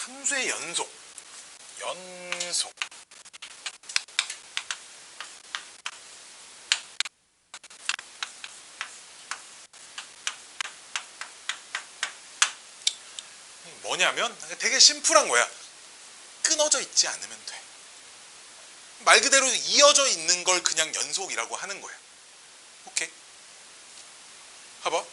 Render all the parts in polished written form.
함수의 연속. 뭐냐면 되게 심플한 거야. 끊어져 있지 않으면 돼. 말 그대로 이어져 있는 걸 그냥 연속이라고 하는 거야. 오케이? 봐봐.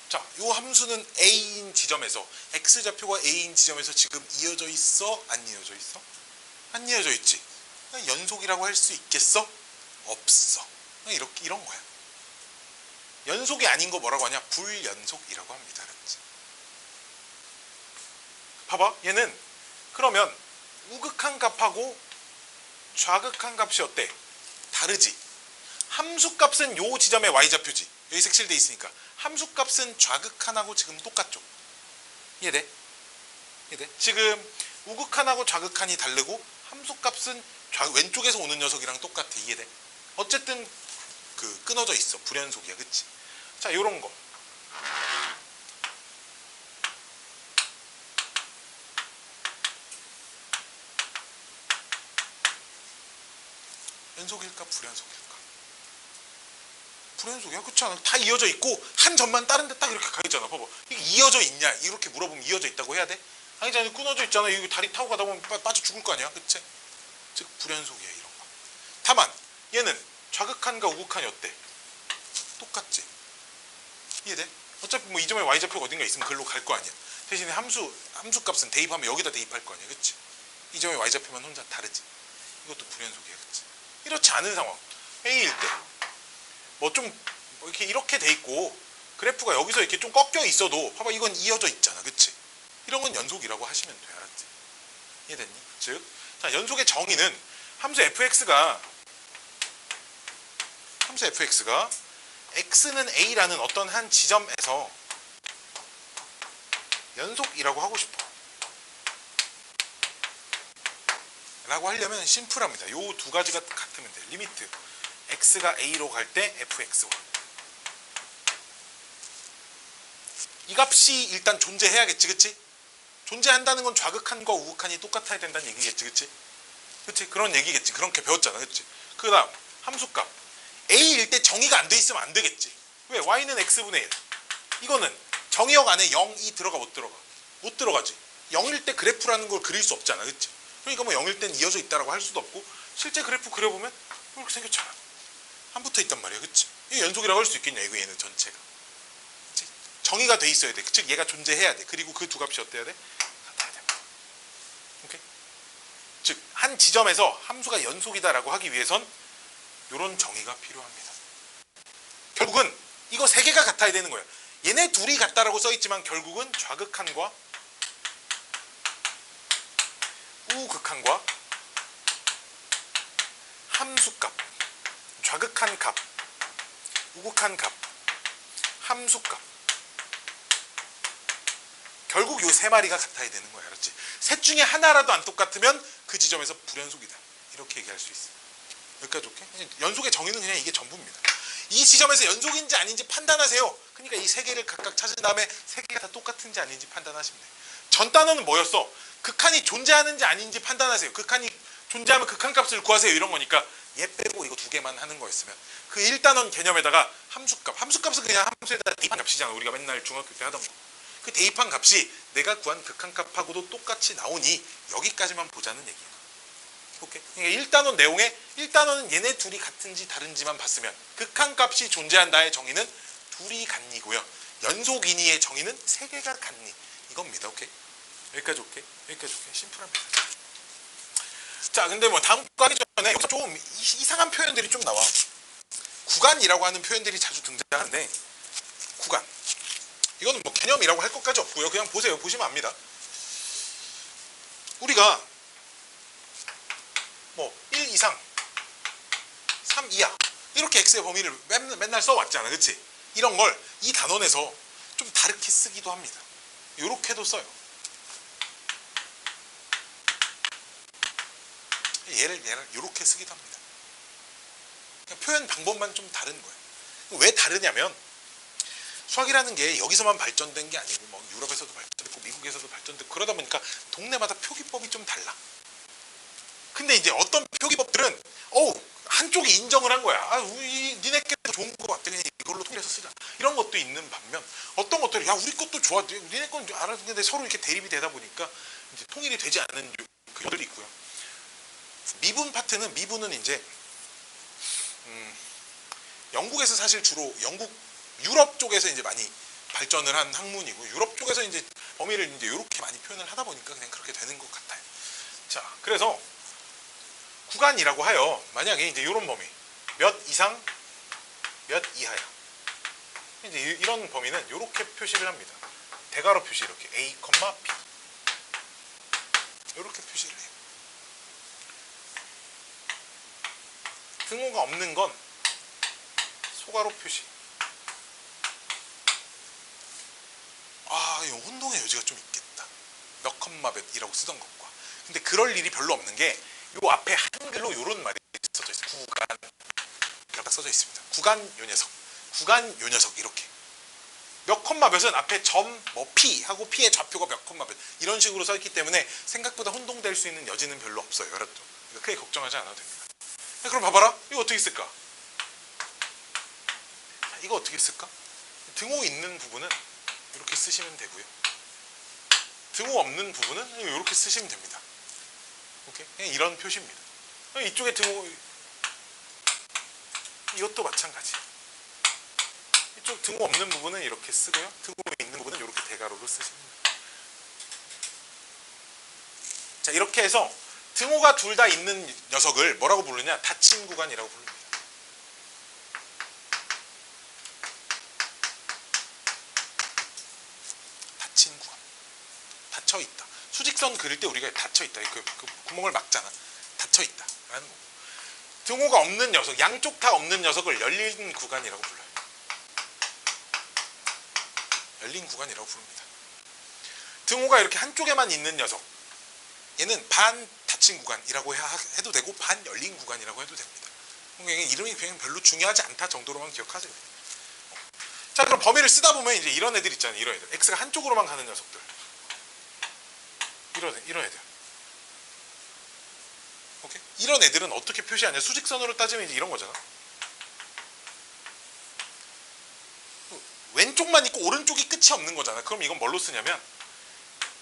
자, 요 함수는 A인 지점에서, X좌표가 A인 지점에서 지금 이어져 있어? 안 이어져 있어? 안 이어져 있지. 연속이라고 할 수 있겠어? 없어. 이런 거야. 연속이 아닌 거 뭐라고 하냐? 불연속이라고 합니다. 알았지? 봐봐. 얘는 그러면 우극한 값하고 좌극한 값이 어때? 다르지? 함수값은 요 지점의 y좌표지. 여기 색칠돼 있으니까. 함수값은 좌극한하고 지금 똑같죠? 이해돼? 이해돼? 지금 우극한하고 좌극한이 다르고 함수값은 왼쪽에서 오는 녀석이랑 똑같아. 이해돼? 어쨌든 끊어져 있어. 불연속이야. 그치? 자, 요런 거. 연속일까? 불연속일까? 불연속이야. 그렇지 않아? 다 이어져 있고 한 점만 다른 데 딱 이렇게 가 있잖아. 봐봐. 이게 이어져 있냐? 이렇게 물어보면 이어져 있다고 해야 돼? 아니잖아. 끊어져 있잖아. 이거 다리 타고 가다 보면 빠져 죽을 거 아니야. 그치? 즉 불연속이야. 이런 거. 다만 얘는 좌극한과 우극한이 어때? 똑같지? 이해돼? 어차피 뭐 이 점에 y좌표가 어딘가 있으면 글로 갈 거 아니야. 대신에 함수값은 대입하면 여기다 대입할 거 아니야. 그치? 이 점에 y좌표만 혼자 다르지. 이것도 불연속이야. 그치? 이렇지 않은 상황. A일 때 뭐 좀 이렇게 돼 있고 그래프가 여기서 이렇게 좀 꺾여 있어도 봐봐, 이건 이어져 있잖아. 그치? 이런 건 연속이라고 하시면 돼. 알았지? 이해됐니? 즉, 자, 연속의 정의는 함수 fx가 x는 a라는 어떤 한 지점에서 연속이라고 하고 싶어 라고 하려면 심플합니다. 요 두 가지가 같으면 돼. 리미트 x가 a로 갈 때 fx와 이 값이 일단 존재해야겠지. 그치? 존재한다는 건 좌극한과 우극한이 똑같아야 된다는 얘기겠지. 그치? 그치? 그런 얘기겠지. 그렇게 배웠잖아. 그치? 그 다음 함수값 a일 때 정의가 안 돼 있으면 안 되겠지. 왜? y는 x분의 1. 이거는 정의역 안에 0이 들어가 못 들어가? 못 들어가지. 0일 때 그래프라는 걸 그릴 수 없잖아. 그치? 그러니까 뭐 0일 땐 이어져 있다라고 할 수도 없고, 실제 그래프 그려보면 이렇게 생겼잖아. 안 붙어 있단 말이야. 그치? 이게 연속이라고 할 수 있겠냐, 이거 얘는 전체가. 그치? 정의가 돼 있어야 돼. 즉 얘가 존재해야 돼. 그리고 그 두 값이 어때야 돼? 같아야 돼. 오케이? 즉 한 지점에서 함수가 연속이다라고 하기 위해선 이런 정의가 필요합니다. 결국은 이거 세 개가 같아야 되는 거예요. 얘네 둘이 같다라고 써있지만 결국은 좌극한과 우극한과 함수값, 좌극한 값, 우극한 값, 함수값, 결국 요 세 마리가 같아야 되는 거야. 알았지? 셋 중에 하나라도 안 똑같으면 그 지점에서 불연속이다. 이렇게 얘기할 수 있어. 여기까지 올게. 연속의 정의는 그냥 이게 전부입니다. 이 지점에서 연속인지 아닌지 판단하세요. 그러니까 이 세 개를 각각 찾은 다음에 세 개가 다 똑같은지 아닌지 판단하시면 돼요. 전 단어는 뭐였어? 극한이 존재하는지 아닌지 판단하세요. 극한이 존재하면 극한값을 구하세요. 이런 거니까 얘 빼고 이거 두 개만 하는 거였으면 그 1단원 개념에다가 함수값은 그냥 함수에다 대입한 값이잖아. 우리가 맨날 중학교 때 하던 거. 그 대입한 값이 내가 구한 극한값하고도 똑같이 나오니 여기까지만 보자는 얘기야. 오케이? 그러니까 1단원 내용에 1단원은 얘네 둘이 같은지 다른지만 봤으면 극한값이 존재한다의 정의는 둘이 같니고요. 연속이니의 정의는 세 개가 같니. 이겁니다. 오케이? 여기까지 올게. 심플합니다. 자, 근데 뭐 다음 거 하기 전에 여기서 좀 이상한 표현들이 좀 나와. 구간이라고 하는 표현들이 자주 등장하는데, 구간. 이거는 뭐 개념이라고 할 것까지 없고요. 그냥 보세요. 보시면 압니다. 우리가 뭐 1 이상, 3 이하 이렇게 x의 범위를 맨날 써왔잖아. 그치? 이런 걸 이 단원에서 좀 다르게 쓰기도 합니다. 요렇게도 써요. 얘를 요렇게 쓰기도 합니다. 그냥 표현 방법만 좀 다른 거예요. 왜 다르냐면 수학이라는 게 여기서만 발전된 게 아니고 뭐 유럽에서도 발전됐고 미국에서도 발전됐고 그러다 보니까 동네마다 표기법이 좀 달라. 근데 이제 어떤 표기법들은 한쪽이 인정을 한 거야. 니네께도 좋은 거 같아. 그냥 이걸로 통일해서 쓰자. 이런 것도 있는 반면 어떤 것들은 야 우리 것도 좋아. 니네 건 알아. 근데 서로 이렇게 대립이 되다 보니까 이제 통일이 되지 않은 그들이 있고요. 미분은 이제 영국에서 사실 주로 유럽 쪽에서 이제 많이 발전을 한 학문이고 유럽 쪽에서 이제 범위를 이제 이렇게 많이 표현을 하다 보니까 그냥 그렇게 되는 것 같아요. 자, 그래서 구간이라고 하여 만약에 이제 이런 범위 몇 이상 몇 이하야. 이제 이런 범위는 이렇게 표시를 합니다. 대괄호 표시 이렇게 A, B 이렇게 표시를 해요. 등호가 없는 건 소괄호 표시. 이 혼동의 여지가 좀 있겠다. 몇 컴마 몇이라고 쓰던 것과. 근데 그럴 일이 별로 없는 게 요 앞에 한글로 요런 말이 써져 있어요. 구간. 딱 써져 있습니다. 구간 요 녀석 이렇게. 몇 컴마 몇은 앞에 점 뭐 P 하고 P의 좌표가 몇 컴마 몇 이런 식으로 써 있기 때문에 생각보다 혼동될 수 있는 여지는 별로 없어요. 여러분. 그러니까 크게 걱정하지 않아도 됩니다. 그럼 봐봐라. 이거 어떻게 쓸까? 이거 어떻게 쓸까? 등호 있는 부분은 이렇게 쓰시면 되고요. 등호 없는 부분은 이렇게 쓰시면 됩니다. 오케이? 그냥 이런 표시입니다. 이쪽에 등호 이것도 마찬가지. 이쪽 등호 없는 부분은 이렇게 쓰고요. 등호 있는 부분은 이렇게 대괄호로 쓰시면 됩니다. 자, 이렇게 해서 등호가 둘 다 있는 녀석을 뭐라고 부르냐? 닫힌 구간이라고 부릅니다. 닫힌 구간. 닫혀있다. 수직선 그릴 때 우리가 닫혀있다. 그 구멍을 막잖아. 닫혀있다. 라는 거고. 등호가 없는 녀석, 양쪽 다 없는 녀석을 열린 구간이라고 불러요. 열린 구간이라고 부릅니다. 등호가 이렇게 한쪽에만 있는 녀석. 얘는 반 닫힌 구간이라고 해도 되고 반 열린 구간이라고 해도 됩니다. 이름이 그냥 별로 중요하지 않다 정도로만 기억하세요. 자, 그럼 범위를 쓰다 보면 이제 이런 애들 있잖아요. 이런 애들. X가 한쪽으로만 가는 녀석들. 이런 애들. 오케이? 이런 애들은 어떻게 표시하냐? 수직선으로 따지면 이제 이런 거잖아. 왼쪽만 있고 오른쪽이 끝이 없는 거잖아. 그럼 이건 뭘로 쓰냐면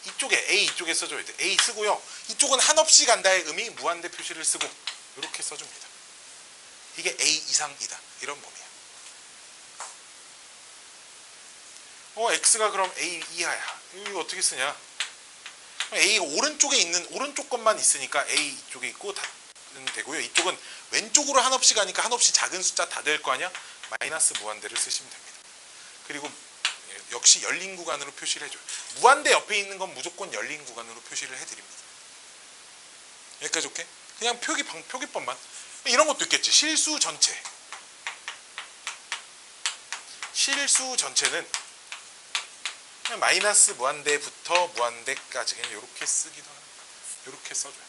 이쪽에 A 이쪽에 써줘야 돼. A 쓰고요. 이쪽은 한없이 간다의 의미 무한대 표시를 쓰고 이렇게 써줍니다. 이게 A 이상이다. 이런 범위야. X가 그럼 A 이하야. 이거 어떻게 쓰냐? A가 오른쪽 것만 있으니까 A 이쪽에 있고 닫으면 되고요. 이쪽은 왼쪽으로 한없이 가니까 한없이 작은 숫자 다 될 거 아니야? 마이너스 무한대를 쓰시면 됩니다. 그리고 역시 열린 구간으로 표시를 해줘요. 무한대 옆에 있는 건 무조건 열린 구간으로 표시를 해드립니다. 여기까지 오케이? 그냥 표기법만. 이런 것도 있겠지. 실수 전체는 그냥 마이너스 무한대부터 무한대까지 그냥 이렇게 쓰기도 합니다. 이렇게 써줘요.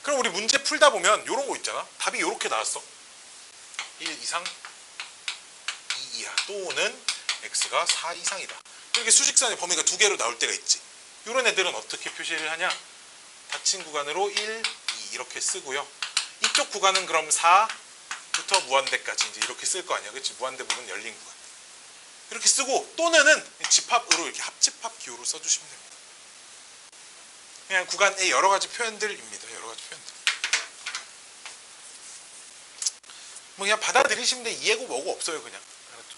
그럼 우리 문제 풀다 보면 이런 거 있잖아. 답이 이렇게 나왔어. 1 이상 2 이하 또는 X가 4 이상이다. 이렇게 수직선의 범위가 두 개로 나올 때가 있지. 이런 애들은 어떻게 표시를 하냐? 닫힌 구간으로 1, 2 이렇게 쓰고요. 이쪽 구간은 그럼 4부터 무한대까지 이제 이렇게 쓸 거 아니야. 그렇지? 무한대 부분 열린 구간. 이렇게 쓰고 또는 집합으로 이렇게 합집합 기호로 써주시면 됩니다. 그냥 구간의 여러 가지 표현들입니다. 여러 가지 표현들. 뭐 그냥 받아들이시면 돼. 이해고 뭐고 없어요. 그냥. 알았죠?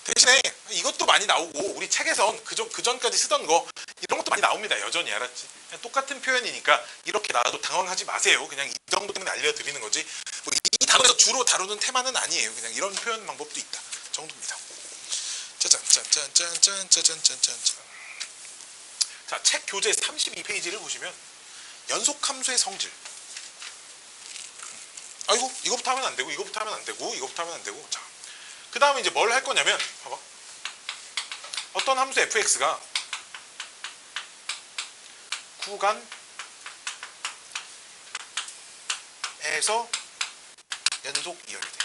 대신에 이것도 많이 나오고 우리 책에선 그전까지 쓰던 거 이런 것도 많이 나옵니다. 여전히. 알았지? 그냥 똑같은 표현이니까 이렇게 나와도 당황하지 마세요. 그냥 이 정도 때문에 알려드리는 거지. 뭐 이 단어에서 주로 다루는 테마는 아니에요. 그냥 이런 표현 방법도 있다 정도입니다. 짜잔. 자, 책 교재 32페이지를 보시면 연속함수의 성질. 아이고, 이거부터 하면 안 되고, 이거부터 하면 안 되고, 이거부터 하면 안 되고. 자, 그 다음에 이제 뭘 할 거냐면, 봐봐. 어떤 함수 fx가 구간에서 연속 2열대.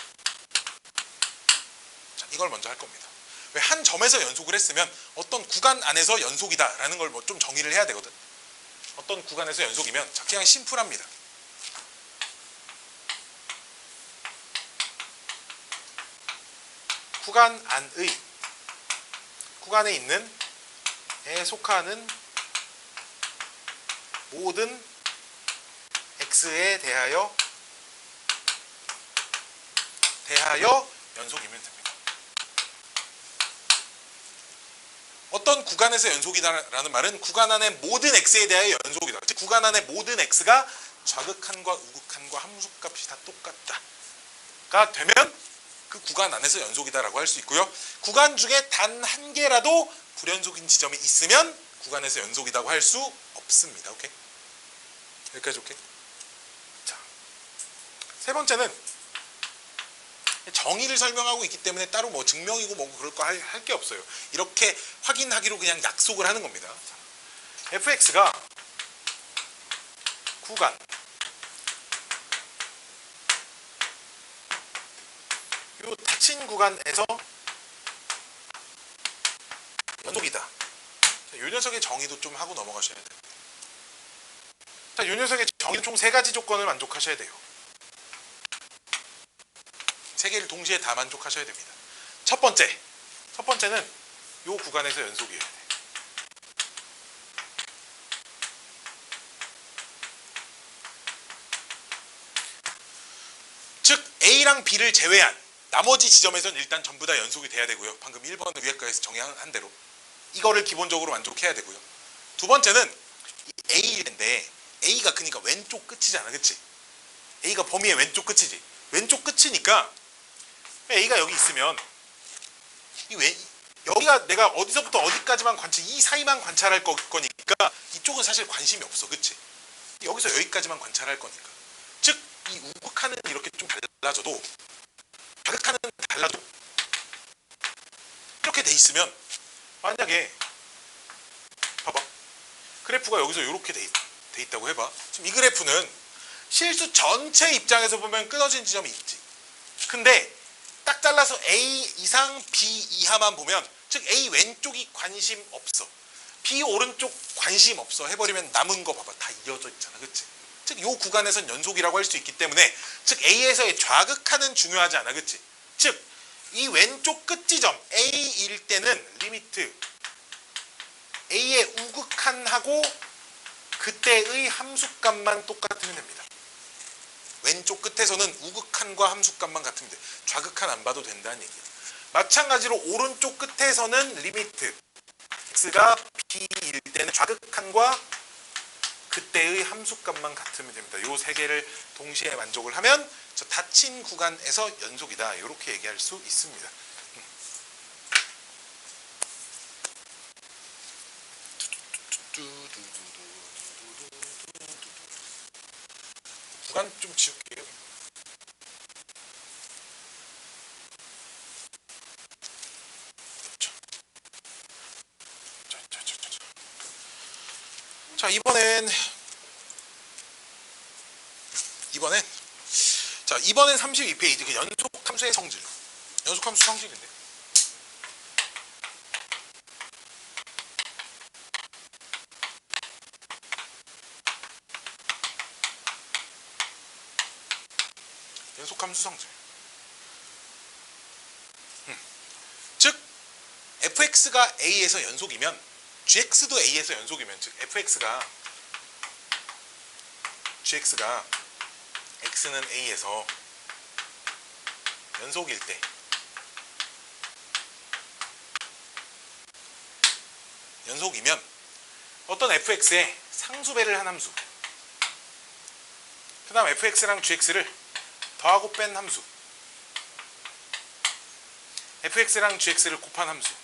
자, 이걸 먼저 할 겁니다. 왜 한 점에서 연속을 했으면 어떤 구간 안에서 연속이다라는 걸 뭐 좀 정의를 해야 되거든. 어떤 구간에서 연속이면 자, 그냥 심플합니다. 구간 안의 구간에 있는 에 속하는 모든 x에 대하여 연속이면 됩니다. 어떤 구간에서 연속이다라는 말은 구간 안의 모든 x에 대하여 연속이다. 즉 구간 안의 모든 x가 좌극한과 우극한과 함수값이 다 똑같다가 되면 그 구간 안에서 연속이다라고 할 수 있고요. 구간 중에 단 한 개라도 불연속인 지점이 있으면 구간에서 연속이라고 할 수 없습니다. 오케이? 여기까지 오케이? 자, 세 번째는 정의를 설명하고 있기 때문에 따로 뭐 증명이고 뭐고 그럴 거 할 게 없어요. 이렇게 확인하기로 그냥 약속을 하는 겁니다. 자, fx가 구간 요 닫힌 구간에서 연속이다. 자, 요 녀석의 정의도 좀 하고 넘어가셔야 돼요. 자, 요 녀석의 정의는 총 세 가지 조건을 만족하셔야 돼요. 세 개를 동시에 다 만족하셔야 됩니다. 첫 번째는 요 구간에서 연속이어야 돼. 즉 A랑 B를 제외한 나머지 지점에서는 일단 전부 다 연속이 돼야 되고요. 방금 1번을 위에 거에서 정의한 대로 이거를 기본적으로 만족해야 되고요. 두 번째는 A인데 A가 그러니까 왼쪽 끝이잖아, 그치? A가 범위의 왼쪽 끝이지. 왼쪽 끝이니까 A가 여기 있으면 여기가 내가 어디서부터 어디까지만 이 사이만 관찰할 거니까 이쪽은 사실 관심이 없어, 그치? 여기서 여기까지만 관찰할 거니까. 즉 이 우극하는 이렇게 좀 달라져도 자극하는 달라도 이렇게 돼 있으면 만약에 봐봐, 그래프가 여기서 이렇게 돼 있다고 해봐. 지금 이 그래프는 실수 전체 입장에서 보면 끊어진 지점이 있지. 근데 딱 잘라서 A 이상 B 이하만 보면, 즉 A 왼쪽이 관심 없어, B 오른쪽 관심 없어 해버리면 남은 거 봐봐, 다 이어져 있잖아, 그치? 즉 요 구간에선 연속이라고 할 수 있기 때문에 즉 A에서의 좌극하는 중요하지 않아, 그치? 즉 이 왼쪽 끝지점 A일 때는 리미트 A의 우극한하고 그때의 함수값만 똑같으면 됩니다. 왼쪽 끝에서는 우극한과 함수값만 같으면 돼. 좌극한 안 봐도 된다는 얘기야. 마찬가지로 오른쪽 끝에서는 리미트 x가 b일 때는 좌극한과 그때의 함수값만 같으면 됩니다. 요 세 개를 동시에 만족을 하면 저 닫힌 구간에서 연속이다, 이렇게 얘기할 수 있습니다. 구간 좀 지울게요. 자, 이번엔 32페이지 그 연속함수의 성질. 연속함수 성질인데. 연속함수 성질. 즉 fx가 a에서 연속이면 gx도 a에서 연속이면, 즉 gx가 x는 a에서 연속일 때 연속이면 어떤 fx에 상수배를 한 함수, 그 다음 fx랑 gx를 더하고 뺀 함수, fx랑 gx를 곱한 함수,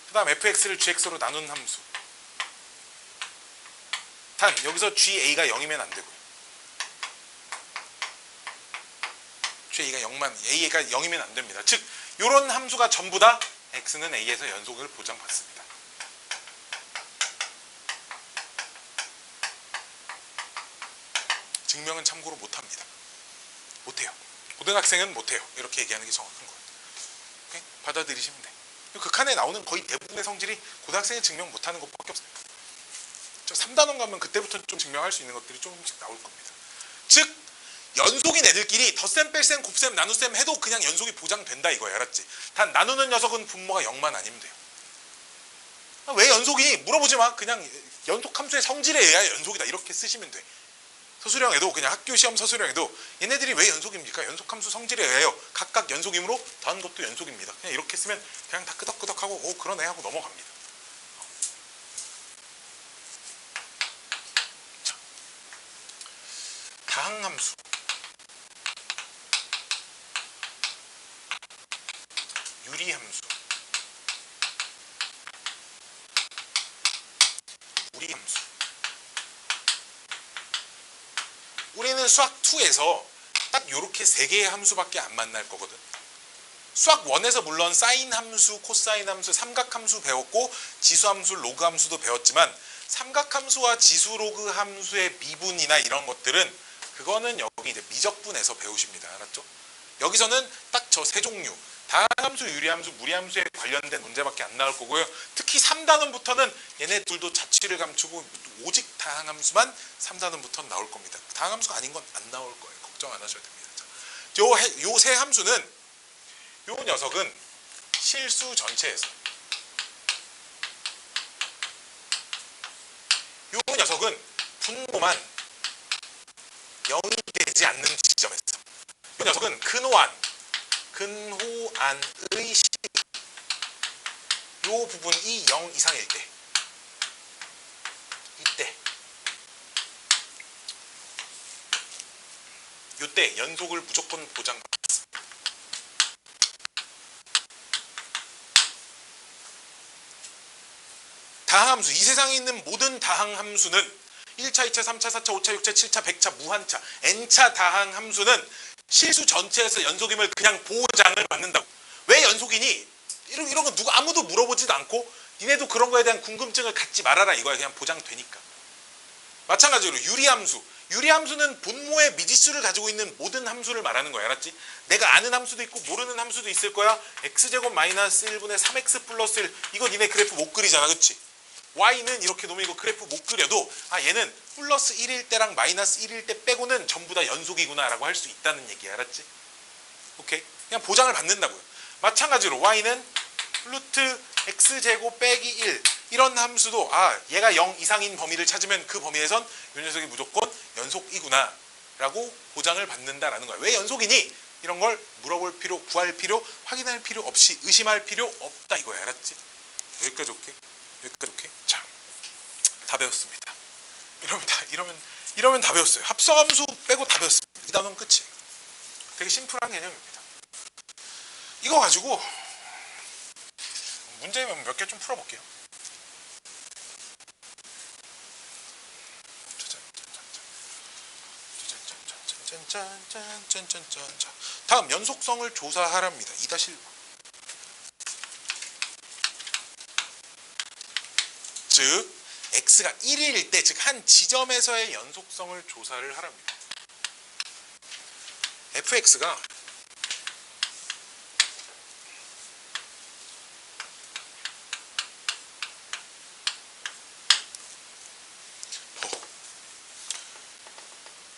그 다음 fx를 gx로 나눈 함수. 단 여기서 ga가 0이면 안 되고요. a가 0이면 안 됩니다. 즉 이런 함수가 전부 다 x는 a에서 연속을 보장받습니다. 증명은 참고로 못합니다. 못해요. 고등학생은 못해요. 이렇게 얘기하는 게 정확한 거예요. 오케이? 받아들이시면 돼. 극한에 나오는 거의 대부분의 성질이 고등학생이 증명 못하는 것밖에 없어요. 저 3단원 가면 그때부터 좀 증명할 수 있는 것들이 조금씩 나올 겁니다. 즉 연속인 애들끼리 덧셈, 뺄셈, 곱셈, 나눗셈 해도 그냥 연속이 보장된다 이거야. 알았지? 단 나누는 녀석은 분모가 0만 아니면 돼요. 왜 연속이니? 물어보지 마. 그냥 연속함수의 성질에 의하여 연속이다 이렇게 쓰시면 돼. 서술형에도 그냥 학교 시험 서술형에도 얘네들이 왜 연속입니까? 연속함수 성질에 의하여 각각 연속이므로 다음 것도 연속입니다. 그냥 이렇게 쓰면 그냥 다 끄덕끄덕하고 오 그러네 하고 넘어갑니다. 자, 다항함수 유리함수 우리함수 우리는 수학 2에서 딱 요렇게 3개의 함수밖에 안 만날 거거든. 수학 1에서 물론 사인 함수, 코사인 함수, 삼각함수 배웠고 지수함수, 로그함수도 배웠지만 삼각함수와 지수, 로그 함수의 미분이나 이런 것들은 그거는 여기 이제 미적분에서 배우십니다. 알았죠? 여기서는 딱 저 세 종류 다항함수, 유리함수, 무리함수에 관련된 문제밖에 안 나올 거고요. 특히 3단원부터는 얘네 둘도 자취를 감추고 오직 다항함수만 3단원부터는 나올 겁니다. 다항함수가 아닌 건 안 나올 거예요. 걱정 안 하셔도 됩니다. 요 세 함수는 요 녀석은 실수 전체에서 요 녀석은 분모만 0이 되지 않는 지점에서 요 녀석은 근호안의 식 요 부분이 0 이상일 때 요때 연속을 무조건 보장받습니다. 다항함수 이 세상에 있는 모든 다항함수는 1차, 2차, 3차, 4차, 5차, 6차, 7차, 100차, 무한차, n차 다항함수는 실수 전체에서 연속임을 그냥 보장을 받는다고. 왜 연속이니? 이런 거 누가 아무도 물어보지도 않고 니네도 그런 거에 대한 궁금증을 갖지 말아라 이거야. 그냥 보장되니까. 마찬가지로 유리함수는 분모의 미지수를 가지고 있는 모든 함수를 말하는 거야. 알았지? 내가 아는 함수도 있고 모르는 함수도 있을 거야. x제곱 마이너스 1분의 3x 플러스 1 이거 니네 그래프 못 그리잖아. 그치? y는 이렇게 놓으면 이거 그래프 못 그려도 얘는 플러스 1일 때랑 마이너스 1일 때 빼고는 전부 다 연속이구나 라고 할 수 있다는 얘기야. 알았지? 오케이? 그냥 보장을 받는다고요. 마찬가지로 y는 루트 x제곱 빼기 1 이런 함수도 얘가 0 이상인 범위를 찾으면 그 범위에선 이 녀석이 무조건 연속이구나 라고 보장을 받는다라는 거야. 왜 연속이니? 이런 걸 물어볼 필요, 구할 필요, 확인할 필요 없이 의심할 필요 없다 이거야. 알았지? 여기까지 오케이? 여기까지 오케이? 자, 다 배웠습니다. 이러면 다 배웠어요. 합성함수 빼고 다 배웠습니다. 이 단어는 끝이에요. 되게 심플한 개념입니다. 이거 가지고 문제 몇 개 좀 풀어볼게요. 짠짠짠짠짠짠짠짠. 다음 연속성을 조사하랍니다. 2-1. 즉 x가 1일 때, 즉 한 지점에서의 연속성을 조사를 하랍니다. fx가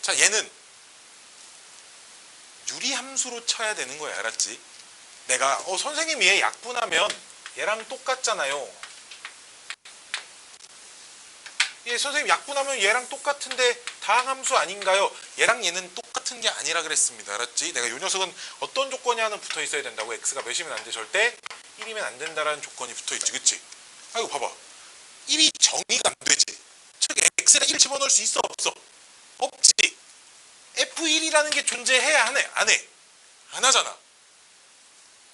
자, 얘는 유리함수로 쳐야 되는 거야. 알았지? 내가 선생님 얘 약분하면 얘랑 똑같잖아요. 예, 선생님 약분하면 얘랑 똑같은데 다항함수 아닌가요? 얘랑 얘는 똑같은 게 아니라 그랬습니다. 알았지? 내가 이 녀석은 어떤 조건이 하나 붙어 있어야 된다고. x가 몇이면 안 돼. 절대 1이면 안 된다라는 조건이 붙어 있지. 그치? 아이고 봐봐. 1이 정의가 안 되지. 즉 x에 1 집어넣을 수 있어 없어? 없지. f1이라는 게 존재해야 하네? 안 해? 안 하잖아.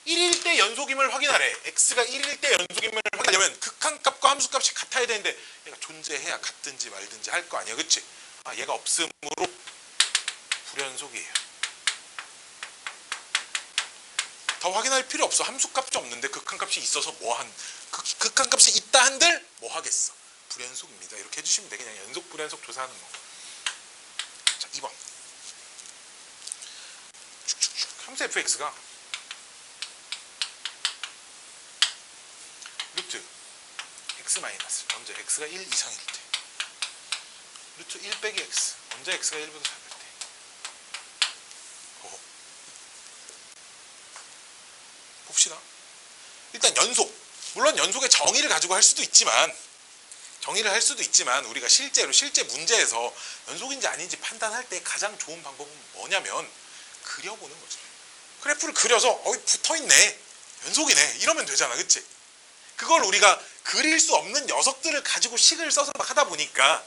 1일 때 연속임을 확인하래. x가 1일 때 연속임을 확인하려면 극한값과 함수값이 같아야 되는데 얘가 존재해야 같든지 말든지 할 거 아니야. 그치? 얘가 없음으로 불연속이에요. 더 확인할 필요 없어. 함수값이 없는데 극한값이 있어서 극한값이 있다 한들 뭐 하겠어. 불연속입니다. 이렇게 해주시면 돼. 그냥 연속 불연속 조사하는 거. 자, 2번. 함수 fx가 루트 x 마이너스 먼저 x가 1 이상일 때 루트 1 빼기 x 먼저 x가 1보다 작을 때 봅시다. 일단 연속 물론 연속의 정의를 가지고 할 수도 있지만 우리가 실제 문제에서 연속인지 아닌지 판단할 때 가장 좋은 방법은 뭐냐면 그려보는 거죠. 그래프를 그려서 붙어있네 연속이네 이러면 되잖아. 그치? 그걸 우리가 그릴 수 없는 녀석들을 가지고 식을 써서 막 하다 보니까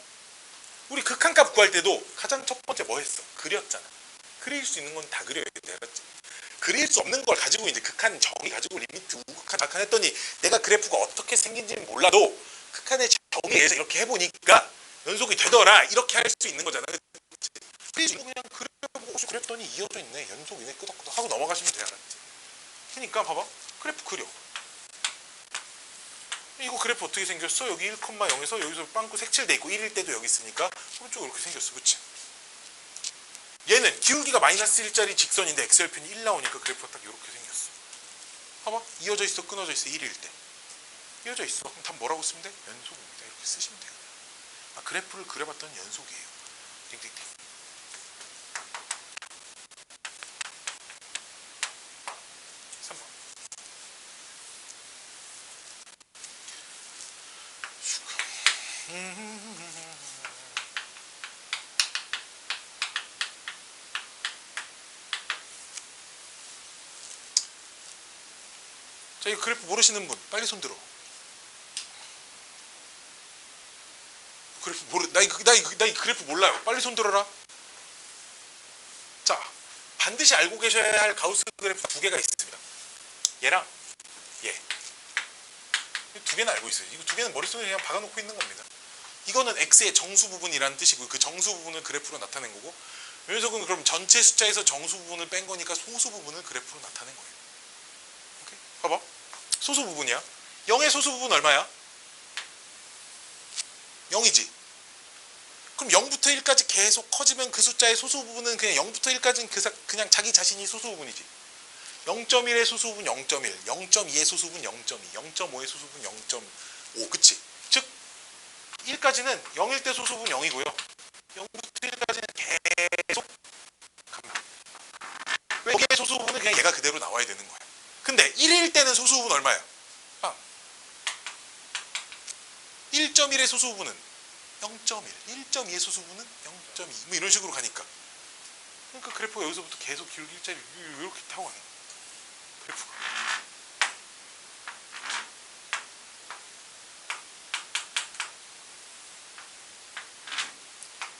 우리 극한값 구할 때도 가장 첫 번째 뭐 했어? 그렸잖아. 그릴 수 있는 건 다 그려야 돼. 알았지? 그릴 수 없는 걸 가지고 이제 극한 정의 가지고 리미트 우극한 작한 했더니 내가 그래프가 어떻게 생긴지는 몰라도 극한의 정의에 의해서 이렇게 해보니까 연속이 되더라 이렇게 할 수 있는 거잖아. 그래서 그냥 그려보고 그랬더니 이어져 있네 연속이네 끄덕끄덕 하고 넘어가시면 돼. 알았지? 그러니까 봐봐 그래프 그려. 이거 그래프 어떻게 생겼어? 여기 1,0에서 여기서 빵꾸 색칠돼 있고 1일 때도 여기 있으니까 오른쪽 이렇게 생겼어. 그치? 얘는 기울기가 마이너스 1짜리 직선인데 x절편이 1 나오니까 그래프가 딱 이렇게 생겼어. 봐봐 이어져 있어 끊어져 있어 1일 때 이어져 있어. 그럼 답 뭐라고 쓰면 돼? 연속입니다. 이렇게 쓰시면 돼요. 아 그래프를 그려봤더니 연속이에요. 띵띵띵. 3번. 자, 이 그래프 모르시는 분 빨리 손 들어. 그래프 나 이 그래프 몰라요. 빨리 손 들어라. 자, 반드시 알고 계셔야 할 가우스 그래프 두 개가 있습니다. 얘랑 얘. 두 개는 알고 있어요. 이거 두 개는 머릿속에 그냥 박아놓고 있는 겁니다. 이거는 x의 정수 부분이라는 뜻이고 그 정수 부분을 그래프로 나타낸 거고 이 녀석은 그럼 전체 숫자에서 정수 부분을 뺀 거니까 소수 부분을 그래프로 나타낸 거예요. 오케이? 봐봐. 소수 부분이야. 0의 소수 부분 얼마야? 0이지. 그럼 0부터 1까지 계속 커지면 그 숫자의 소수 부분은 그냥 0부터 1까지는 그냥 자기 자신이 소수 부분이지. 0.1의 소수 부분 0.1, 0.2의 소수 부분 0.2, 0.5의 소수 부분 0.5. 그치? 즉 1까지는 0일 때 소수 부분 0이고요. 0부터 1까지는 계속 갑니다. 왜? 여기의 소수 부분은 그냥 얘가 그대로 나와야 되는 거야. 근데 1일 때는 소수 부분 얼마야? 1.1의 소수 부분은 0.1, 1.2의 소수 부분은 0.2 뭐 이런 식으로 가니까 그러니까 그래프가 여기서부터 계속 기울기 일자리 이렇게 타고 가는 거야. 그래프가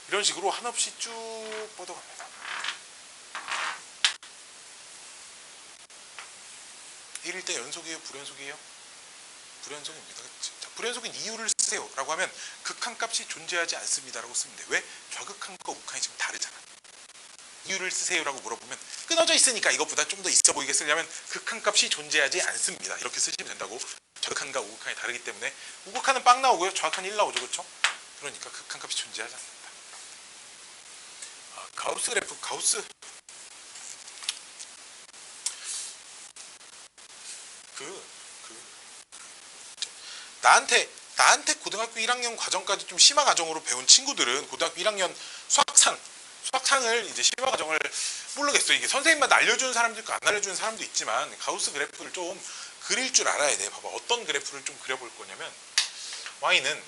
이런 식으로 한없이 쭉 뻗어갑니다. 1일 때 연속이에요? 불연속이에요? 불연속입니다. 자, 불연속인 이유를 쓰세요 라고 하면 극한값이 존재하지 않습니다 라고 쓰면 돼. 왜? 좌극한과 우극한이 지금 다르잖아. 이유를 쓰세요 라고 물어보면 끊어져 있으니까 이것보다 좀 더 있어 보이게 쓰려면 극한값이 존재하지 않습니다 이렇게 쓰시면 된다고. 좌극한과 우극한이 다르기 때문에 우극한은 빵 나오고요 좌극한은 1 나오죠. 그렇죠? 그러니까 극한값이 존재하지 않습니다. 가우스 그래프 가우스 나한테 고등학교 1학년 과정까지 좀 심화 과정으로 배운 친구들은 고등학교 1학년 수학상을 이제 심화 과정을 모르겠어요. 이게 선생님만 알려주는 사람도 있고 안 알려주는 사람도 있지만 가우스 그래프를 좀 그릴 줄 알아야 돼. 봐봐 어떤 그래프를 좀 그려볼 거냐면 y는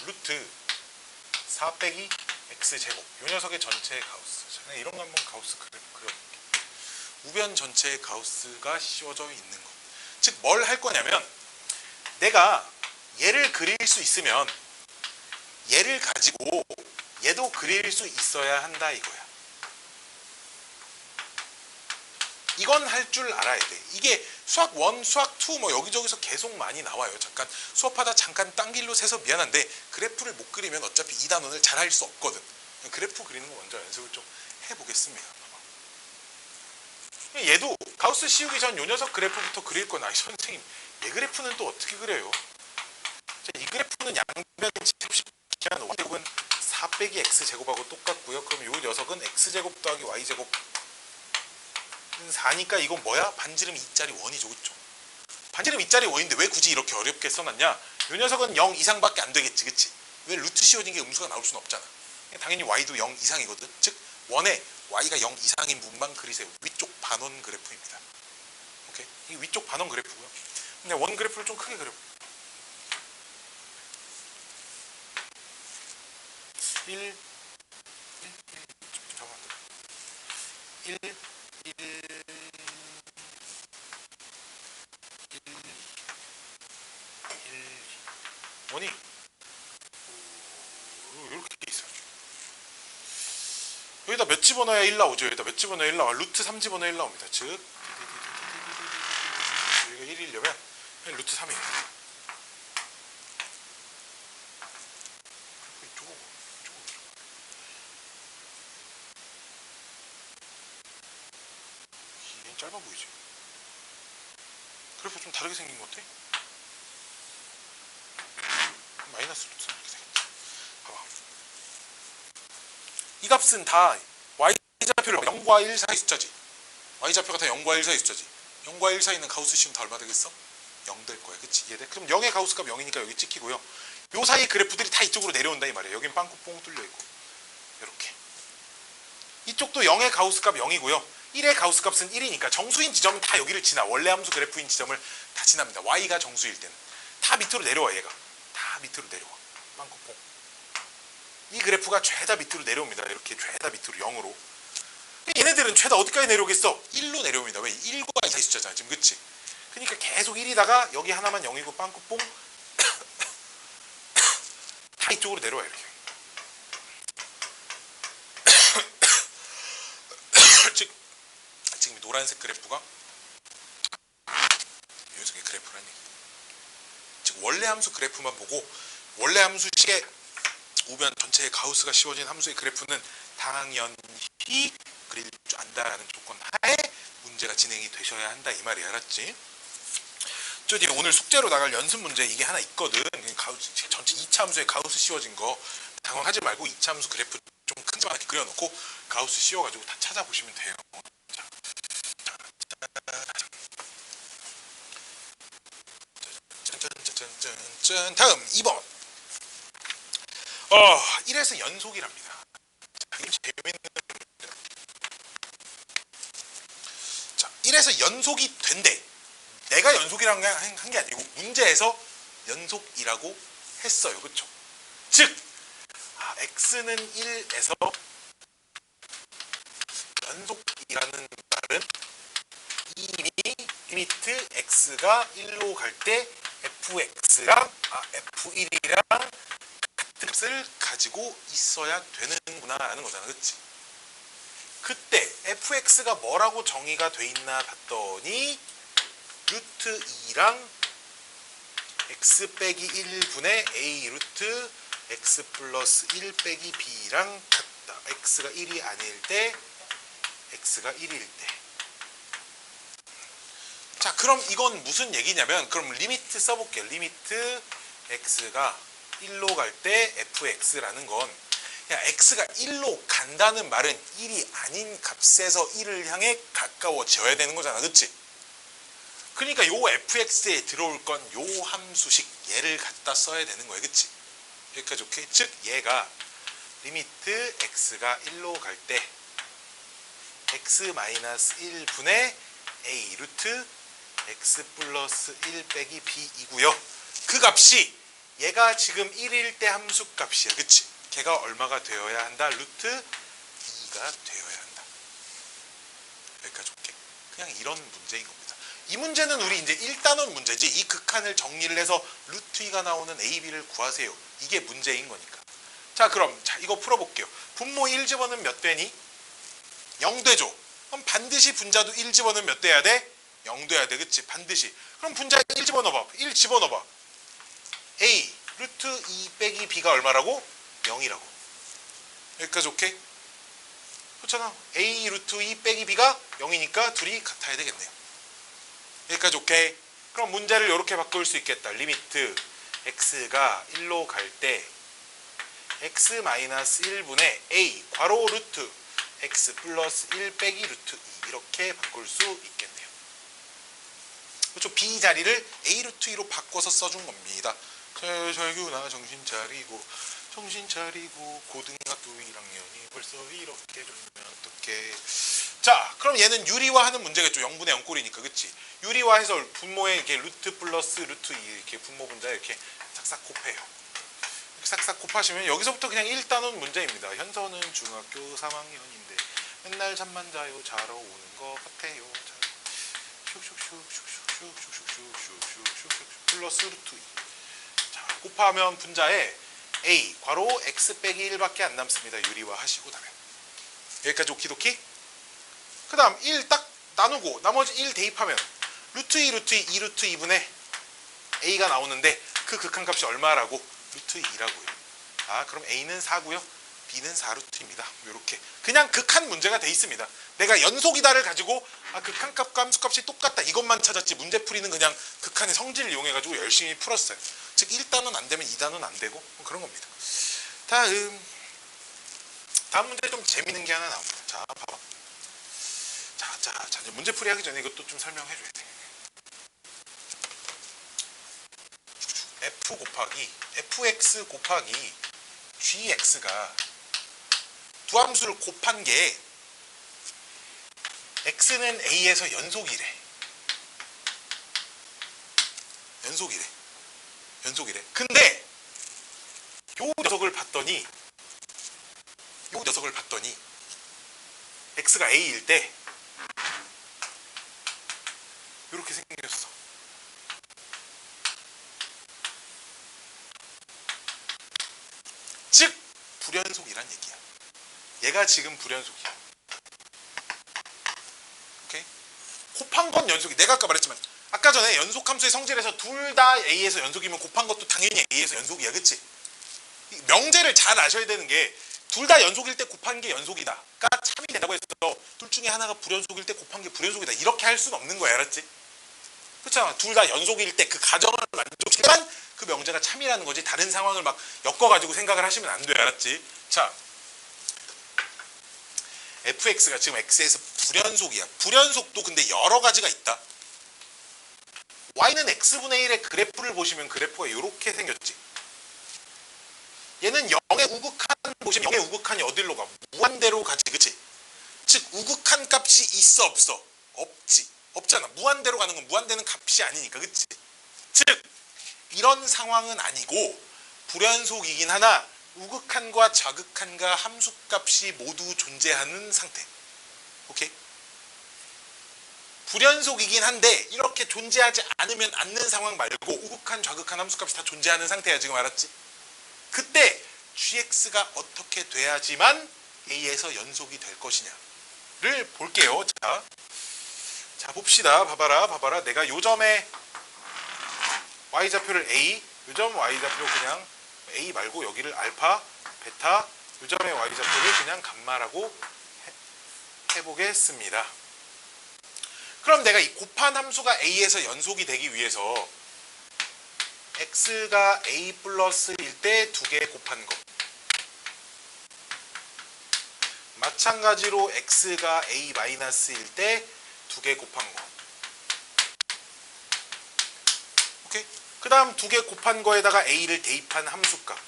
루트 4 빼기 x제곱 이 녀석의 전체의 가우스. 자, 이런 거 한번 가우스 그래프 그려볼게. 우변 전체의 가우스가 씌워져 있는 것. 즉 뭘 할 거냐면 내가 얘를 그릴 수 있으면 얘를 가지고 얘도 그릴 수 있어야 한다 이거야. 이건 할 줄 알아야 돼. 이게 수학 1, 수학 2 뭐 여기저기서 계속 많이 나와요. 잠깐 수업하다 잠깐 딴 길로 새서 미안한데 그래프를 못 그리면 어차피 2단원을 잘 할 수 없거든. 그래프 그리는 거 먼저 연습을 좀 해보겠습니다. 얘도 가우스 씌우기 전 요 녀석 그래프부터 그릴 거나 선생님 얘 그래프는 또 어떻게 그려요? 자, 이 그래프는 양변 제곱시키면 y제곱은 4 빼기 x제곱하고 똑같고요. 그럼 요 녀석은 x제곱 더하기 y제곱 4니까 이건 뭐야? 반지름 2짜리 원이죠. 그쵸? 반지름 2짜리 원인데 왜 굳이 이렇게 어렵게 써놨냐? 이 녀석은 0 이상밖에 안 되겠지. 그치? 왜 루트 씌워진 게 음수가 나올 수는 없잖아. 당연히 y도 0 이상이거든. 즉 원에 y가 0 이상인 부분만 그리세요. 위쪽 반원 그래프입니다. 오케이? 이게 위쪽 반원 그래프고요. 근데 원 그래프를 좀 크게 그려. 1 1 1 원이 이렇게 있어요. 여기다 몇 집어넣어야 1 나오죠? 여기다 몇 집어넣어야 1 나와? 루트 3 집어넣어야 1 나옵니다. 즉 여기가 1이려면 루트 3이에요. 이쪽으로 얘는 짧아 보이지? 그래프 좀 다르게 생긴 것 같아? 마이너스 루트 3 이렇게 되겠지. 봐봐. 이 값은 다 y좌표를 0과 1 사이 숫자지. y좌표가 다 0과 1 사이 숫자지. 0과 1 사이 있는 가우스 씌우면 다 얼마 되겠어? 0 될 거야. 그치? 이해돼? 그럼 0의 가우스 값 0이니까 여기 찍히고요. 요 사이 그래프들이 다 이쪽으로 내려온다 이 말이에요. 여긴 빵꾸 뽕 뚫려 있고. 이렇게. 이쪽도 0의 가우스 값 0이고요. 1의 가우스 값은 1이니까 정수인 지점은 다 여기를 지나. 원래 함수 그래프인 지점을 다 지납니다. y가 정수일 때는. 다 밑으로 내려와 얘가. 다 밑으로 내려와. 빵꾸 뽕. 이 그래프가 죄다 밑으로 내려옵니다. 이렇게 죄다 밑으로 0으로. 얘네들은 최다 어디까지 내려오겠어? 1로 내려옵니다. 왜? 1과 2 사이 숫자잖아 지금. 그치? 그러니까 계속 1이다가 여기 하나만 0이고 빵꾸뽕 다 이쪽으로 내려와요. 이렇게. 즉 지금 이 노란색 그래프가 이 녀석의 그래프라는 얘기. 즉 원래 함수 그래프만 보고 원래 함수식의 우변 전체의 가우스가 씌워진 함수의 그래프는 당연히 그릴 줄 안다라는 조건 하에 문제가 진행이 되셔야 한다 이 말이. 알았지? 저 뒤에 오늘 숙제로 나갈 연습 문제 이게 하나 있거든. 가우스, 전체 2차 함수에 가우스 씌워진 거 당황하지 말고 2차 함수 그래프 좀 큰지만하게 그려놓고 가우스 씌워가지고 다 찾아보시면 돼요. 짠. 다음 2번. 1에서 연속이랍니다. 이거 재밌는. 자, 1에서 연속이 된대. 내가 연속이라는 한 게 아니고 문제에서 연속이라고 했어요. 그쵸? 즉 x는 1에서 연속이라는 말은 이미 리미트 x가 1로 갈 때 fx랑 f1이랑 같은 값을 가지고 있어야 되는구나 라는 거잖아. 그치? 그때 fx가 뭐라고 정의가 돼 있나 봤더니 루트 2랑 x 빼기 1분의 a 루트 x 플러스 1 빼기 b랑 같다. x가 1이 아닐 때 x가 1일 때. 자, 그럼 이건 무슨 얘기냐면 그럼 리미트 써볼게요. 리미트 x가 1로 갈 때 fx라는 건 그냥 x가 1로 간다는 말은 1이 아닌 값에서 1을 향해 가까워져야 되는 거잖아. 그치? 그러니까 요 fx에 들어올 건 요 함수식 얘를 갖다 써야 되는 거예요. 그치? 여기까지 오케이? 즉 얘가 리미트 x가 1로 갈 때 x-1분의 a 루트 x 플러스 1 빼기 b이고요. 그 값이 얘가 지금 1일 때 함수 값이야. 그치? 걔가 얼마가 되어야 한다? 루트 2가 되어야 한다. 여기까지 오케이? 그냥 이런 문제인 겁니다. 이 문제는 우리 이제 1단원 문제지. 이 극한을 정리를 해서 루트 2가 나오는 a, b를 구하세요. 이게 문제인 거니까. 자, 그럼 이거 풀어볼게요. 분모 1 집어넣으면 몇 되니? 0 되죠? 그럼 반드시 분자도 1 집어넣으면 몇 돼야 돼? 0 돼야 돼. 그치? 반드시. 그럼 분자에 1 집어넣어봐. 1 집어넣어봐. a 루트 2 빼기 b가 얼마라고? 0이라고. 여기까지 오케이? 그렇잖아. a 루트 2 빼기 b가 0이니까 둘이 같아야 되겠네요. 여기까지 오케이? 그럼 문제를 이렇게 바꿀 수 있겠다. 리미트 x가 1로 갈 때 x-1분의 a 괄호 루트 x 플러스 1 빼기 루트 2 이렇게 바꿀 수 있겠네요. 그렇죠. b 자리를 a 루트 2로 바꿔서 써준 겁니다. 철규나 정신 차리고 고등학교 1학년이 벌써 이렇게 되면 어떡해. 자, 그럼 얘는 유리화하는 문제겠죠. 0분의 0꼴이니까, 그치? 유리화해서 분모에 이렇게 루트 플러스 루트 2 이렇게 분모 분자 이렇게 싹싹 곱해요. 이렇게 싹싹 곱하시면 여기서부터 그냥 1단원 문제입니다. 현서는 중학교 3학년인데 맨날 잠만 자요. 자러 오는 것 같아요. 슉슉슉슉슉슉슉슉슉슉슉슉슉 플러스 루트 2. 자, 곱하면 분자에 a 괄호 x 빼기 1밖에 안 남습니다. 유리화 하시고 나면 여기까지 오키도키. 그 다음 1 딱 나누고 나머지 1 대입하면 루트 2 루트 2 2 루트 2분의 a가 나오는데 그 극한값이 얼마라고? 루트 2라고요. 아, 그럼 a는 4고요. b는 4루트입니다. 이렇게 그냥 극한 문제가 돼 있습니다. 내가 연속이다를 가지고 극한값과 함수값이 똑같다 이것만 찾았지 문제 풀이는 그냥 극한의 성질을 이용해 가지고 열심히 풀었어요. 즉 1단은 안 되면 2단은 안 되고 그런 겁니다. 다음 문제 좀 재밌는 게 하나 나옵니다. 자, 봐봐. 자, 이제 문제 풀이 하기 전에 이것도 좀 설명해 줘야 돼. fx 곱하기 gx가 두 함수를 곱한 게 x는 a에서 연속이래. 근데 요 녀석을 봤더니 x가 a일 때 이렇게 생겼어. 즉 불연속이란 얘기야. 얘가 지금 불연속이야. 오케이? 곱한 건 연속이. 내가 아까 말했지만 아까 전에 연속함수의 성질에서 둘 다 a에서 연속이면 곱한 것도 당연히 a에서 연속이야. 그치? 명제를 잘 아셔야 되는 게 둘 다 연속일 때 곱한 게 연속이다가 참이 된다고 해서 둘 중에 하나가 불연속일 때 곱한 게 불연속이다 이렇게 할 수는 없는 거야. 알았지? 그렇잖아. 둘 다 연속일 때 그 가정을 만족시키면 그 명제가 참이라는 거지 다른 상황을 막 엮어가지고 생각을 하시면 안 돼. 알았지? 자, fx가 지금 x에서 불연속이야. 불연속도 근데 여러 가지가 있다. y는 x분의 1의 그래프를 보시면 그래프가 이렇게 생겼지. 얘는 0의 우극한 보시면 0의 우극한이 어디로 가? 무한대로 가지. 그치? 즉 우극한 값이 있어 없어? 없지. 없잖아. 무한대로 가는 건 무한대는 값이 아니니까. 그치? 즉 이런 상황은 아니고 불연속이긴 하나 우극한과 좌극한과 함수값이 모두 존재하는 상태. 오케이? 불연속이긴 한데 이렇게 존재하지 않는 상황 말고 우극한, 좌극한 함수값이 다 존재하는 상태야. 지금 알았지? 그때 gx가 어떻게 돼야지만 a에서 연속이 될 것이냐를 볼게요. 자 봅시다. 봐봐라. 내가 요점에 y좌표를 a, 요점 y좌표 그냥 a 말고 여기를 알파, 베타, 요점의 y좌표를 그냥 감마라고 해보겠습니다. 그럼 내가 이 곱한 함수가 a에서 연속이 되기 위해서 x가 a 플러스일 때 두 개 곱한 거, 마찬가지로 x가 a 마이너스일 때 두 개 곱한 거. 오케이? 그 다음 두 개 곱한 거에다가 a를 대입한 함수값.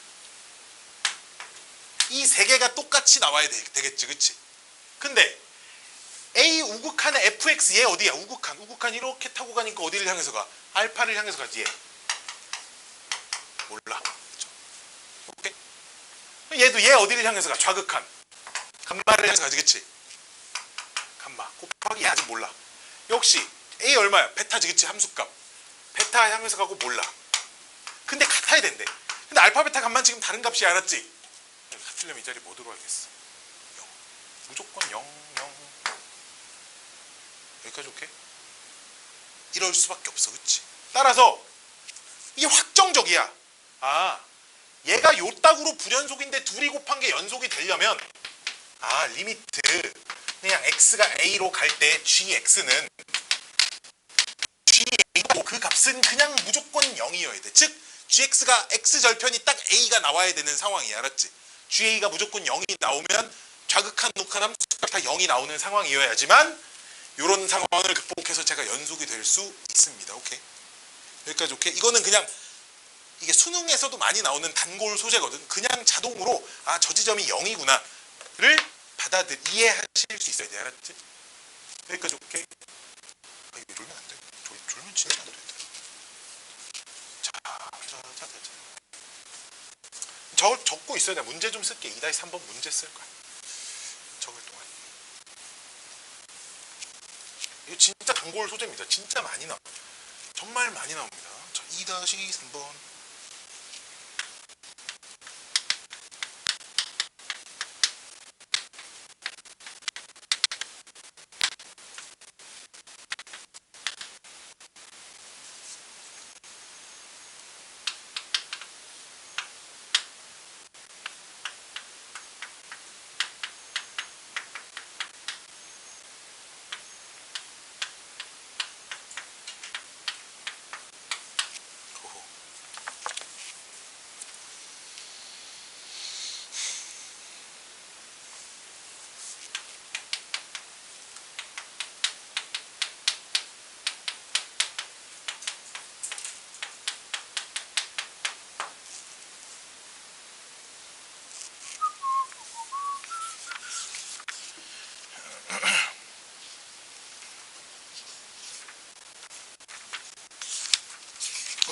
이 세 개가 똑같이 나와야 되겠지. 그치? 근데 a 우극한의 fx 얘 어디야? 우극한 이렇게 타고 가니까 어디를 향해서 가? 알파를 향해서 가지. 얘 몰라. 그렇죠? 오케이? 얘도 얘 어디를 향해서 가? 좌극한 감마를 향해서 가지. 그치? 감마 곱하기 얘 아직 몰라. 역시 a 얼마야? 베타지. 그치? 함수값 베타 향해서 가고 몰라. 근데 같아야 된대. 근데 알파 베타 값만 지금 다른 값이. 알았지? 같으려면 이 자리 뭐 들어와야겠어? 0. 무조건 0. 여기까지 오케이? 이럴 수밖에 없어. 그치? 따라서 이게 확정적이야. 얘가 요 딱으로 불연속인데 둘이 곱한 게 연속이 되려면 리미트 그냥 x가 a로 갈 때 gx는 ga고 그 값은 그냥 무조건 0이어야 돼. 즉 gx가 x절편이 딱 a가 나와야 되는 상황이야. 알았지? ga가 무조건 0이 나오면 좌극한 우극한 함수값이 다 0이 나오는 상황이어야지만 이런 상황을 극복해서 제가 연속이 될 수 있습니다. 오케이? 여기까지 오케이? 이거는 그냥 이게 수능에서도 많이 나오는 단골 소재거든. 그냥 자동으로 아, 저 지점이 0이구나를 이해하실 수 있어야 돼. 알았지? 여기까지 오케이? 아, 이거 졸면 안 돼. 졸면 진짜 안 돼. 자. 적고 있어야 돼. 문제 좀 쓸게. 2-3번 문제 쓸 거야. 적을 동안. 이거 진짜 단골 소재입니다. 진짜 많이 나와. 정말 많이 나옵니다. 자, 2-3번.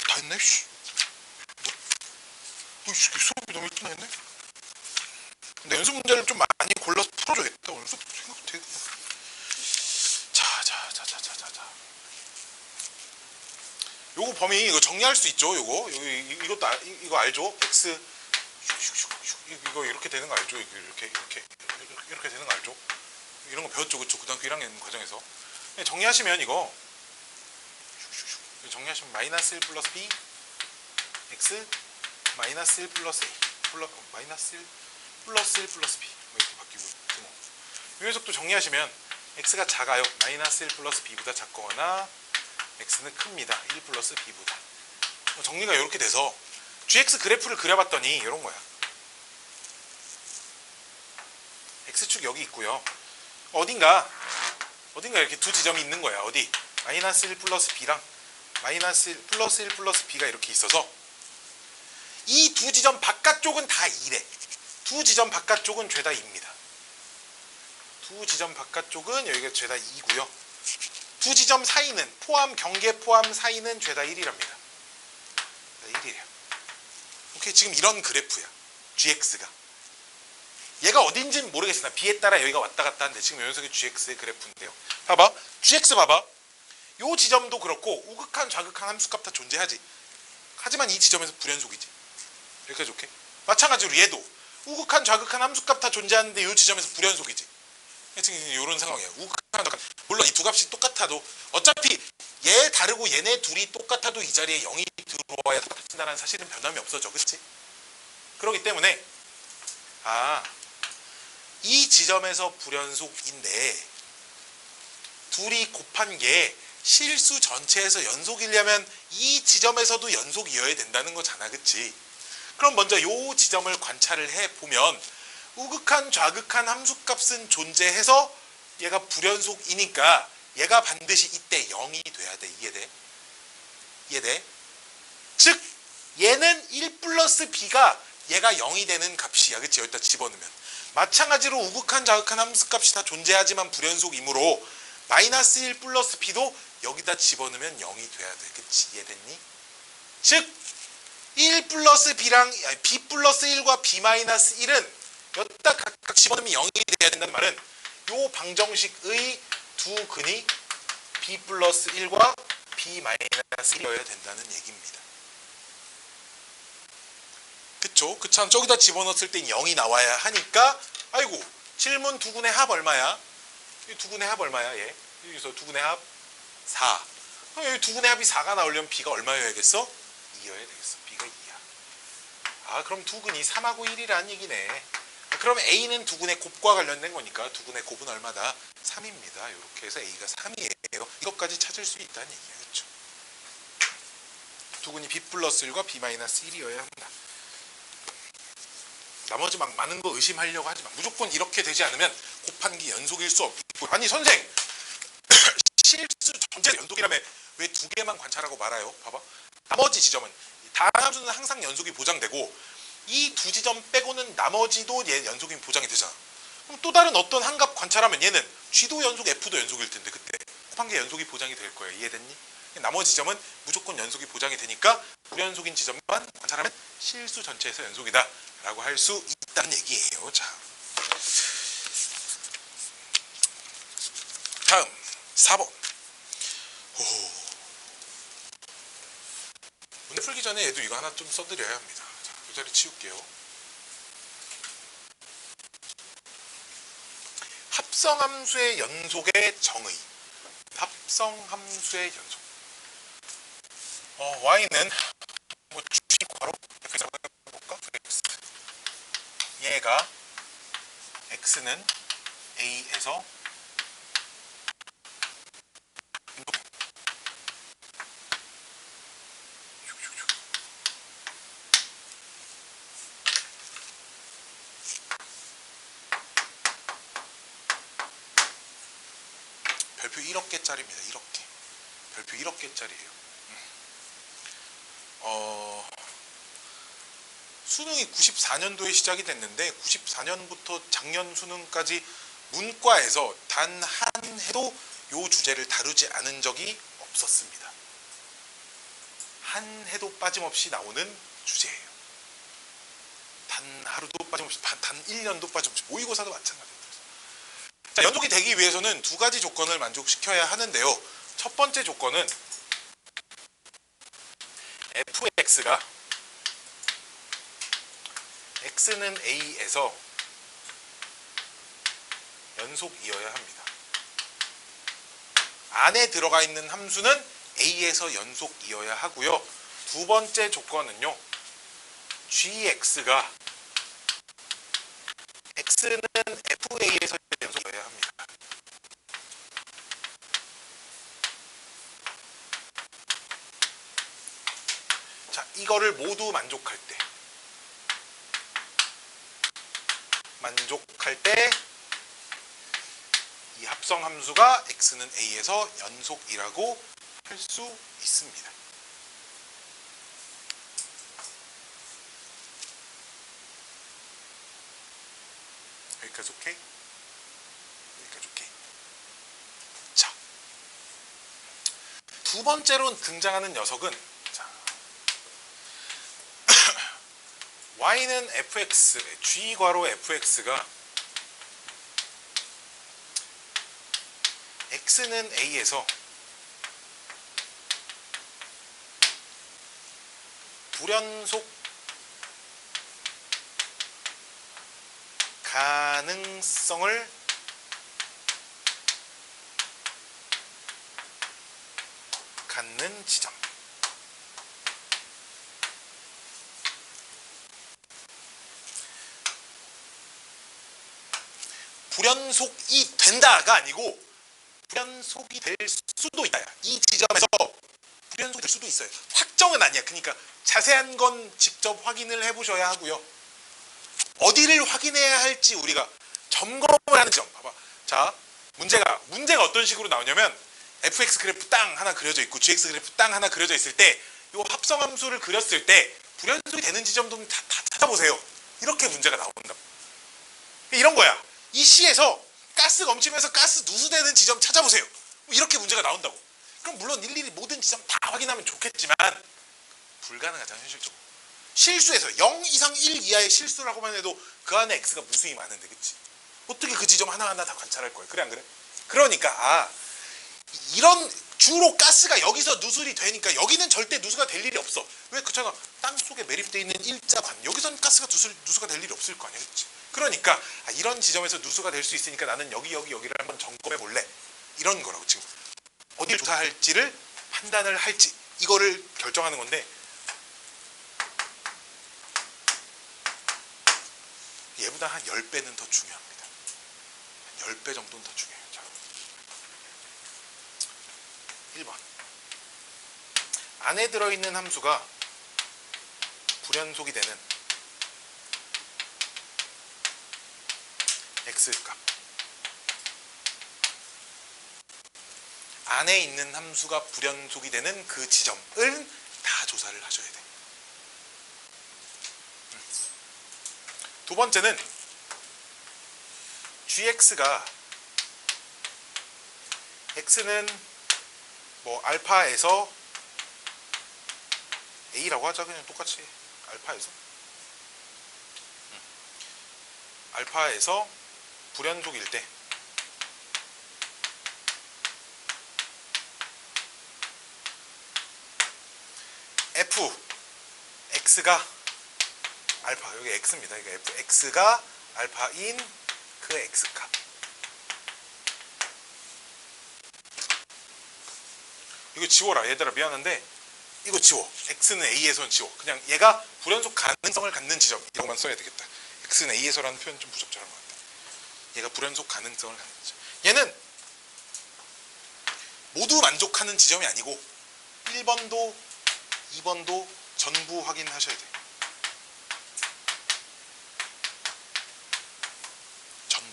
다 했네, 씨. 수업이 너무 일찍 했네? 근데 연습 문제를 좀 많이 골라서 풀어줘야겠다. 오늘 수업 생각 되게. 자. 요거 범위 이거 정리할 수 있죠? 요거 이것도 이거 알죠? x 이거 이렇게 되는 거 알죠? 이렇게 되는 거 알죠? 이런 거 배웠죠, 그쵸? 고등학교 1학년 과정에서 정리하시면 이거 정리하시면 마이너스 1 플러스 b x 마이너스 1 플러스 a 마이너스 1 플러스 1 플러스 b 이렇게 바뀌고 이 녀석도 정리하시면 x가 작아요. 마이너스 1 플러스 b보다 작거나 x는 큽니다. 1 플러스 b보다. 정리가 이렇게 돼서 gx 그래프를 그려봤더니 이런 거야. x축 여기 있고요. 어딘가 이렇게 두 지점이 있는 거야. 어디? 마이너스 1 플러스 b랑 마이너스 1 플러스 1 플러스 b가 이렇게 있어서 이 두 지점 바깥쪽은 다 2래. 두 지점 바깥쪽은 죄다 2입니다. 두 지점 바깥쪽은 여기가 죄다 2고요. 두 지점 사이는 경계 포함 사이는 죄다 1이랍니다. 1이래요. 오케이, 지금 이런 그래프야. gx가. 얘가 어딘지는 모르겠으나 b에 따라 여기가 왔다 갔다 하는데 지금 이 녀석이 gx의 그래프인데요. 봐봐. gx 봐봐. 요 지점도 그렇고 우극한 좌극한 함수값 다 존재하지. 하지만 이 지점에서 불연속이지. 여기까지 오케이? 마찬가지로 얘도 우극한 좌극한 함수값 다 존재하는데 이 지점에서 불연속이지. 지금 이런 상황이야. 우극한 좌극한. 물론 이 두 값이 똑같아도 어차피 얘 다르고 얘네 둘이 똑같아도 이 자리에 0이 들어와야 똑같은다는 사실은 변함이 없어져. 그치? 그렇기 때문에 이 지점에서 불연속인데 둘이 곱한 게 실수 전체에서 연속이려면 이 지점에서도 연속이어야 된다는 거잖아. 그치? 그럼 먼저 이 지점을 관찰을 해보면 우극한 좌극한 함수값은 존재해서 얘가 불연속이니까 얘가 반드시 이때 0이 돼야 돼. 이해돼? 즉 얘는 1 플러스 b가 얘가 0이 되는 값이야. 그치? 여기다 집어넣으면 마찬가지로 우극한 좌극한 함수값이 다 존재하지만 불연속이므로 마이너스 1 플러스 b도 여기다 집어넣으면 0이 돼야 돼. 그치? 이해됐니? 즉 1 플러스 b랑 b 플러스 1과 b 마이너스 1은 여기다 각각 집어넣으면 0이 돼야 된다는 말은 요 방정식의 두 근이 b 플러스 1과 b 마이너스 1이어야 된다는 얘기입니다. 그쵸? 그쵸? 저기다 집어넣었을 땐 0이 나와야 하니까 아이고 질문 두 근의 합 얼마야? 이 두 근의 합 얼마야? 얘 여기서 두 근의 합 4. 그럼 여기 두 근의 합이 4가 나오려면 b가 얼마여야겠어? 2여야 되겠어. b가 2야. 그럼 두 근이 3하고 1이라는 얘기네. 그럼 a는 두 근의 곱과 관련된 거니까 두 근의 곱은 얼마다? 3입니다. 이렇게 해서 a가 3이에요. 이것까지 찾을 수 있다는 얘기야. 그렇죠? 두 근이 b 플러스 1과 b 마이너스 1이어야 한다. 나머지 막 많은 거 의심하려고 하지 마. 무조건 이렇게 되지 않으면 곱한기 연속일 수 없고. 아니 선생 실수 전체 연속이라며 왜 두 개만 관찰하고 말아요? 봐봐. 나머지 지점은 다음 함수는 항상 연속이 보장되고 이 두 지점 빼고는 나머지도 얘 연속이 보장이 되잖아. 그럼 또 다른 어떤 한 값 관찰하면 얘는 G도 연속 F도 연속일 텐데 그때 곱한기 연속이 보장이 될 거야. 이해됐니? 나머지 지점은 무조건 연속이 보장이 되니까 불연속인 지점만 관찰하면 실수 전체에서 연속이다 라고 할 수 있다는 얘기예요. 자, 다음 4번. 문제 풀기 전에 얘도 이거 하나 좀 써드려야 합니다. 자, 이 자리 치울게요. 합성함수의 연속의 정의. 합성함수의 연속. y는 뭐 주식괄호 fx라고 해볼까? fx. 얘가 x는 a에서 별표 1억 개짜리입니다. 1억 개. 별표 1억 개짜리예요. 수능이 94년도에 시작이 됐는데 94년부터 작년 수능까지 문과에서 단 한 해도 이 주제를 다루지 않은 적이 없었습니다. 한 해도 빠짐없이 나오는 주제예요. 단 하루도 빠짐없이, 단 1년도 빠짐없이, 모의고사도 마찬가지입니다. 자, 연속이 되기 위해서는 두 가지 조건을 만족시켜야 하는데요. 첫 번째 조건은 fx가 x는 a에서 연속이어야 합니다. 안에 들어가 있는 함수는 a에서 연속이어야 하고요. 두 번째 조건은요. gx가 x는 fa에서 연속이어야 합니다. 자, 이거를 모두 만족할 때 이 합성 함수가 x는 a에서 연속이라고 할 수 있습니다. 여기까지 오케이? 여기까지 오케이. 자, 두 번째로 등장하는 녀석은 자, y는 fx, g괄호 fx가 x는 a에서 불연속 가능성을 갖는 지점. 불연속이 된다가 아니고 불연속이 될 수도 있다. 이 지점에서 불연속이 될 수도 있어요. 확정은 아니야. 그러니까 자세한 건 직접 확인을 해보셔야 하고요. 어디를 확인해야 할지 우리가 점검을 하는 점. 봐봐. 자, 문제가 어떤 식으로 나오냐면 fx 그래프 땅 하나 그려져 있고 gx 그래프 땅 하나 그려져 있을 때 이 합성함수를 그렸을 때 불연속이 되는 지점 좀 다 찾아보세요. 이렇게 문제가 나온다. 이런 거야. 이 시에서 가스 넘치면서 가스 누수되는 지점 찾아보세요. 이렇게 문제가 나온다고. 그럼 물론 일일이 모든 지점 다 확인하면 좋겠지만 불가능하잖아 현실적으로. 실수에서 0 이상 1 이하의 실수라고만 해도 그 안에 x가 무수히 많은데 그치? 어떻게 그 지점 하나하나 다 관찰할 거야. 그래 안 그래? 그러니까 이런 주로 가스가 여기서 누설이 되니까 여기는 절대 누수가 될 일이 없어. 왜? 그렇잖아. 땅속에 매립되어 있는 일자관 여기선 가스가 누수가 될 일이 없을 거 아니야. 그치? 그러니까 이런 지점에서 누수가 될 수 있으니까 나는 여기를 한번 점검해 볼래. 이런 거라고 지금. 어디를 조사할지를 판단을 할지 이거를 결정하는 건데 얘보다 한 10배는 더 중요합니다. 10배 정도는 더 중요해요. 자, 1번. 안에 들어있는 함수가 불연속이 되는 x값 안에 있는 함수가 불연속이 되는 그 지점을 다 조사를 하셔야 돼. 두 번째는 gx가 x는 뭐 알파에서 a라고 하자. 그냥 똑같이 알파에서 불연속일 때 fx가 알파, 여기 x입니다. 이거 fx가 알파인 그 x값. 이거 지워라. 얘들아 미안한데 이거 지워. x는 a에서는 지워. 그냥 얘가 불연속 가능성을 갖는 지점 이거만 써야 되겠다. x는 a에서라는 표현 좀 부적절한 것 같아. 얘가 불연속 가능성을 갖는 지점. 얘는 모두 만족하는 지점이 아니고 1번도 2번도 전부 확인하셔야 돼. 전부.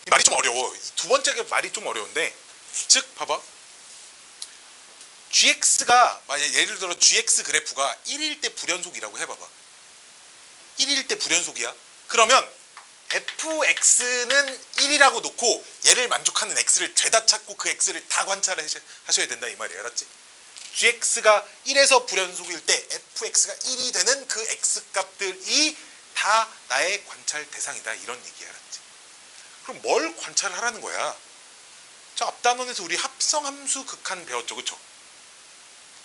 이 말이 좀 어려워. 두 번째 말이 좀 어려운데, 즉 봐봐. gx가 예를 들어 gx 그래프가 1일 때 불연속이라고 해봐봐. 1일 때 불연속이야. 그러면 fx는 1이라고 놓고 얘를 만족하는 x를 죄다 찾고 그 x를 다 관찰하셔야 된다 이 말이야. 알았지? gx가 1에서 불연속일 때 fx가 1이 되는 그 x값들이 다 나의 관찰 대상이다 이런 얘기야. 알았지? 그럼 뭘 관찰하라는 거야? 자, 앞단원에서 우리 합성함수 극한 배웠죠. 그쵸?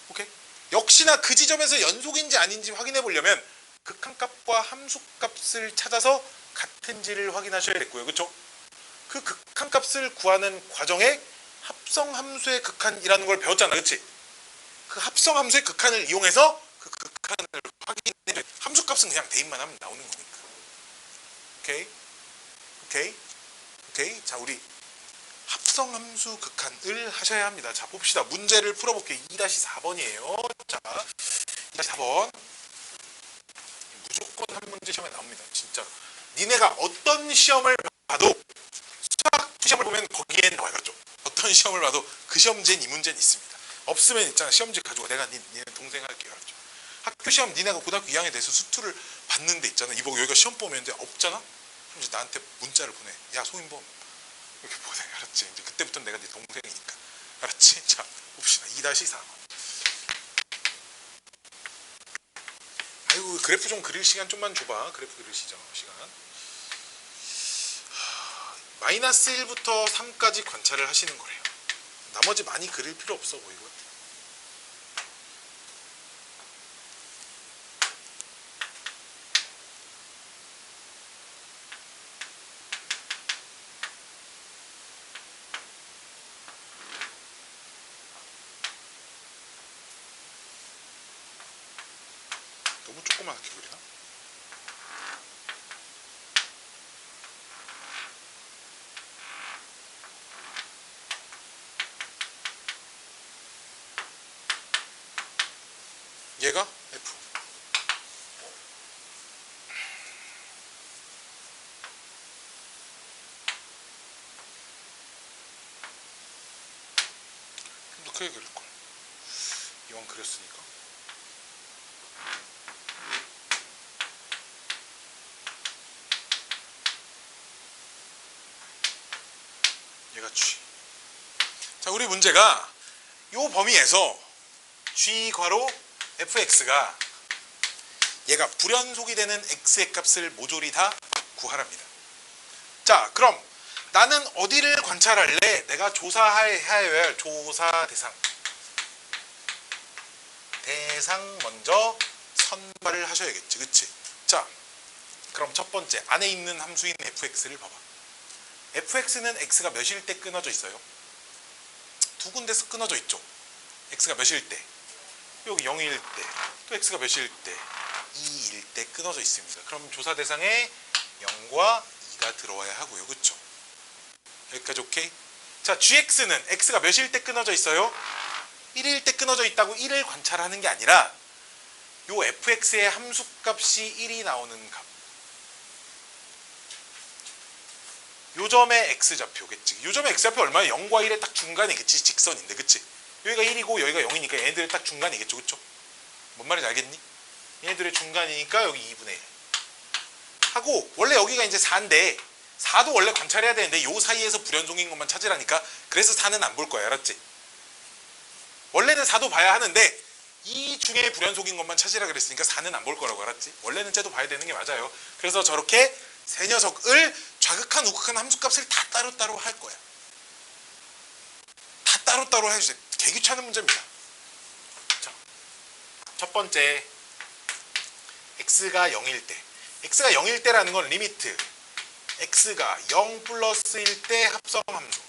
오케이? 역시나 그 지점에서 연속인지 아닌지 확인해 보려면 극한값과 함수값을 찾아서 같은지를 확인하셔야겠고요. 그렇죠? 그 극한값을 구하는 과정에 합성함수의 극한이라는 걸 배웠잖아. 그렇지? 그 합성함수의 극한을 이용해서 그 극한을 확인해. 함수값은 그냥 대입만 하면 나오는 거니까. 오케이? 오케이? 오케이? 자, 우리 합성함수 극한을 하셔야 합니다. 자, 봅시다. 문제를 풀어볼게요. 2-4번이에요. 자, 2-4번. 무조건 한 문제 시험에 나옵니다. 진짜. 니네가 어떤 시험을 봐도 수학 시험을 보면 거기에 나와요. 그렇죠? 어떤 시험을 봐도 그 시험지엔 이 문제는 있습니다. 없으면 있잖아. 시험지 가지고 내가 니네 동생 할게요. 그렇죠? 학교 시험 니네가 고등학교 2학년에 대해서 수투를 봤는 데 있잖아. 이보고 여기가 시험 보면 없잖아? 그럼 이제 나한테 문자를 보내. 야, 송인범. 이렇게 보내. 알았지? 이제 그때부터 내가 네 동생이니까. 알았지? 자, 봅시다. 2-4번. 아이고, 그래프 좀 그릴 시간 좀만 줘봐. 그래프 그릴 시간. 마이너스 1부터 3까지 관찰을 하시는 거래요. 나머지 많이 그릴 필요 없어 보이고. 너무 조그맣게 그리나? 얘가 F. 좀 더 크게 그릴걸. 이왕 그렸으니까. 얘가 G. 자, 우리 문제가 요 범위에서 G 괄호 fx가 얘가 불연속이 되는 x의 값을 모조리 다 구하랍니다. 자, 그럼 나는 어디를 관찰할래? 내가 조사해야 할 조사 대상. 대상 먼저 선발을 하셔야겠지. 그치? 자, 그럼 첫 번째 안에 있는 함수인 fx를 봐봐. fx는 x가 몇일 때 끊어져 있어요? 두 군데서 끊어져 있죠. x가 몇일 때? 여기 0일 때, 또 x가 몇일 때? 2일 때 끊어져 있습니다. 그럼 조사 대상에 0과 2가 들어와야 하고요. 그쵸? 여기까지 오케이? 자, gx는 x가 몇일 때 끊어져 있어요? 1일 때 끊어져 있다고 1을 관찰하는 게 아니라 요 fx의 함수값이 1이 나오는 값. 요점의 x좌표겠지. 요점의 x좌표 얼마야? 0과 1의 딱 중간이겠지. 직선인데, 그치? 여기가 1이고 여기가 0이니까 얘네들의 딱 중간이겠죠, 그쵸? 뭔 말인지 알겠니? 얘네들의 중간이니까 여기 2분의 1 하고, 원래 여기가 이제 4인데 4도 원래 관찰해야 되는데 요 사이에서 불연속인 것만 찾으라니까. 그래서 4는 안 볼 거야, 알았지? 원래는 4도 봐야 하는데 이 중에 불연속인 것만 찾으라 그랬으니까 4는 안 볼 거라고, 알았지? 원래는 쟤도 봐야 되는 게 맞아요. 그래서 저렇게 세 녀석을 좌극한 우극한 함수값을 다 따로따로 할 거야. 다 따로따로 해주세요. 개 귀찮은 문제입니다. 자, 첫 번째, x가 0일 때. x가 0일 때라는 건 리미트 x가 0 플러스일 때 합성함수,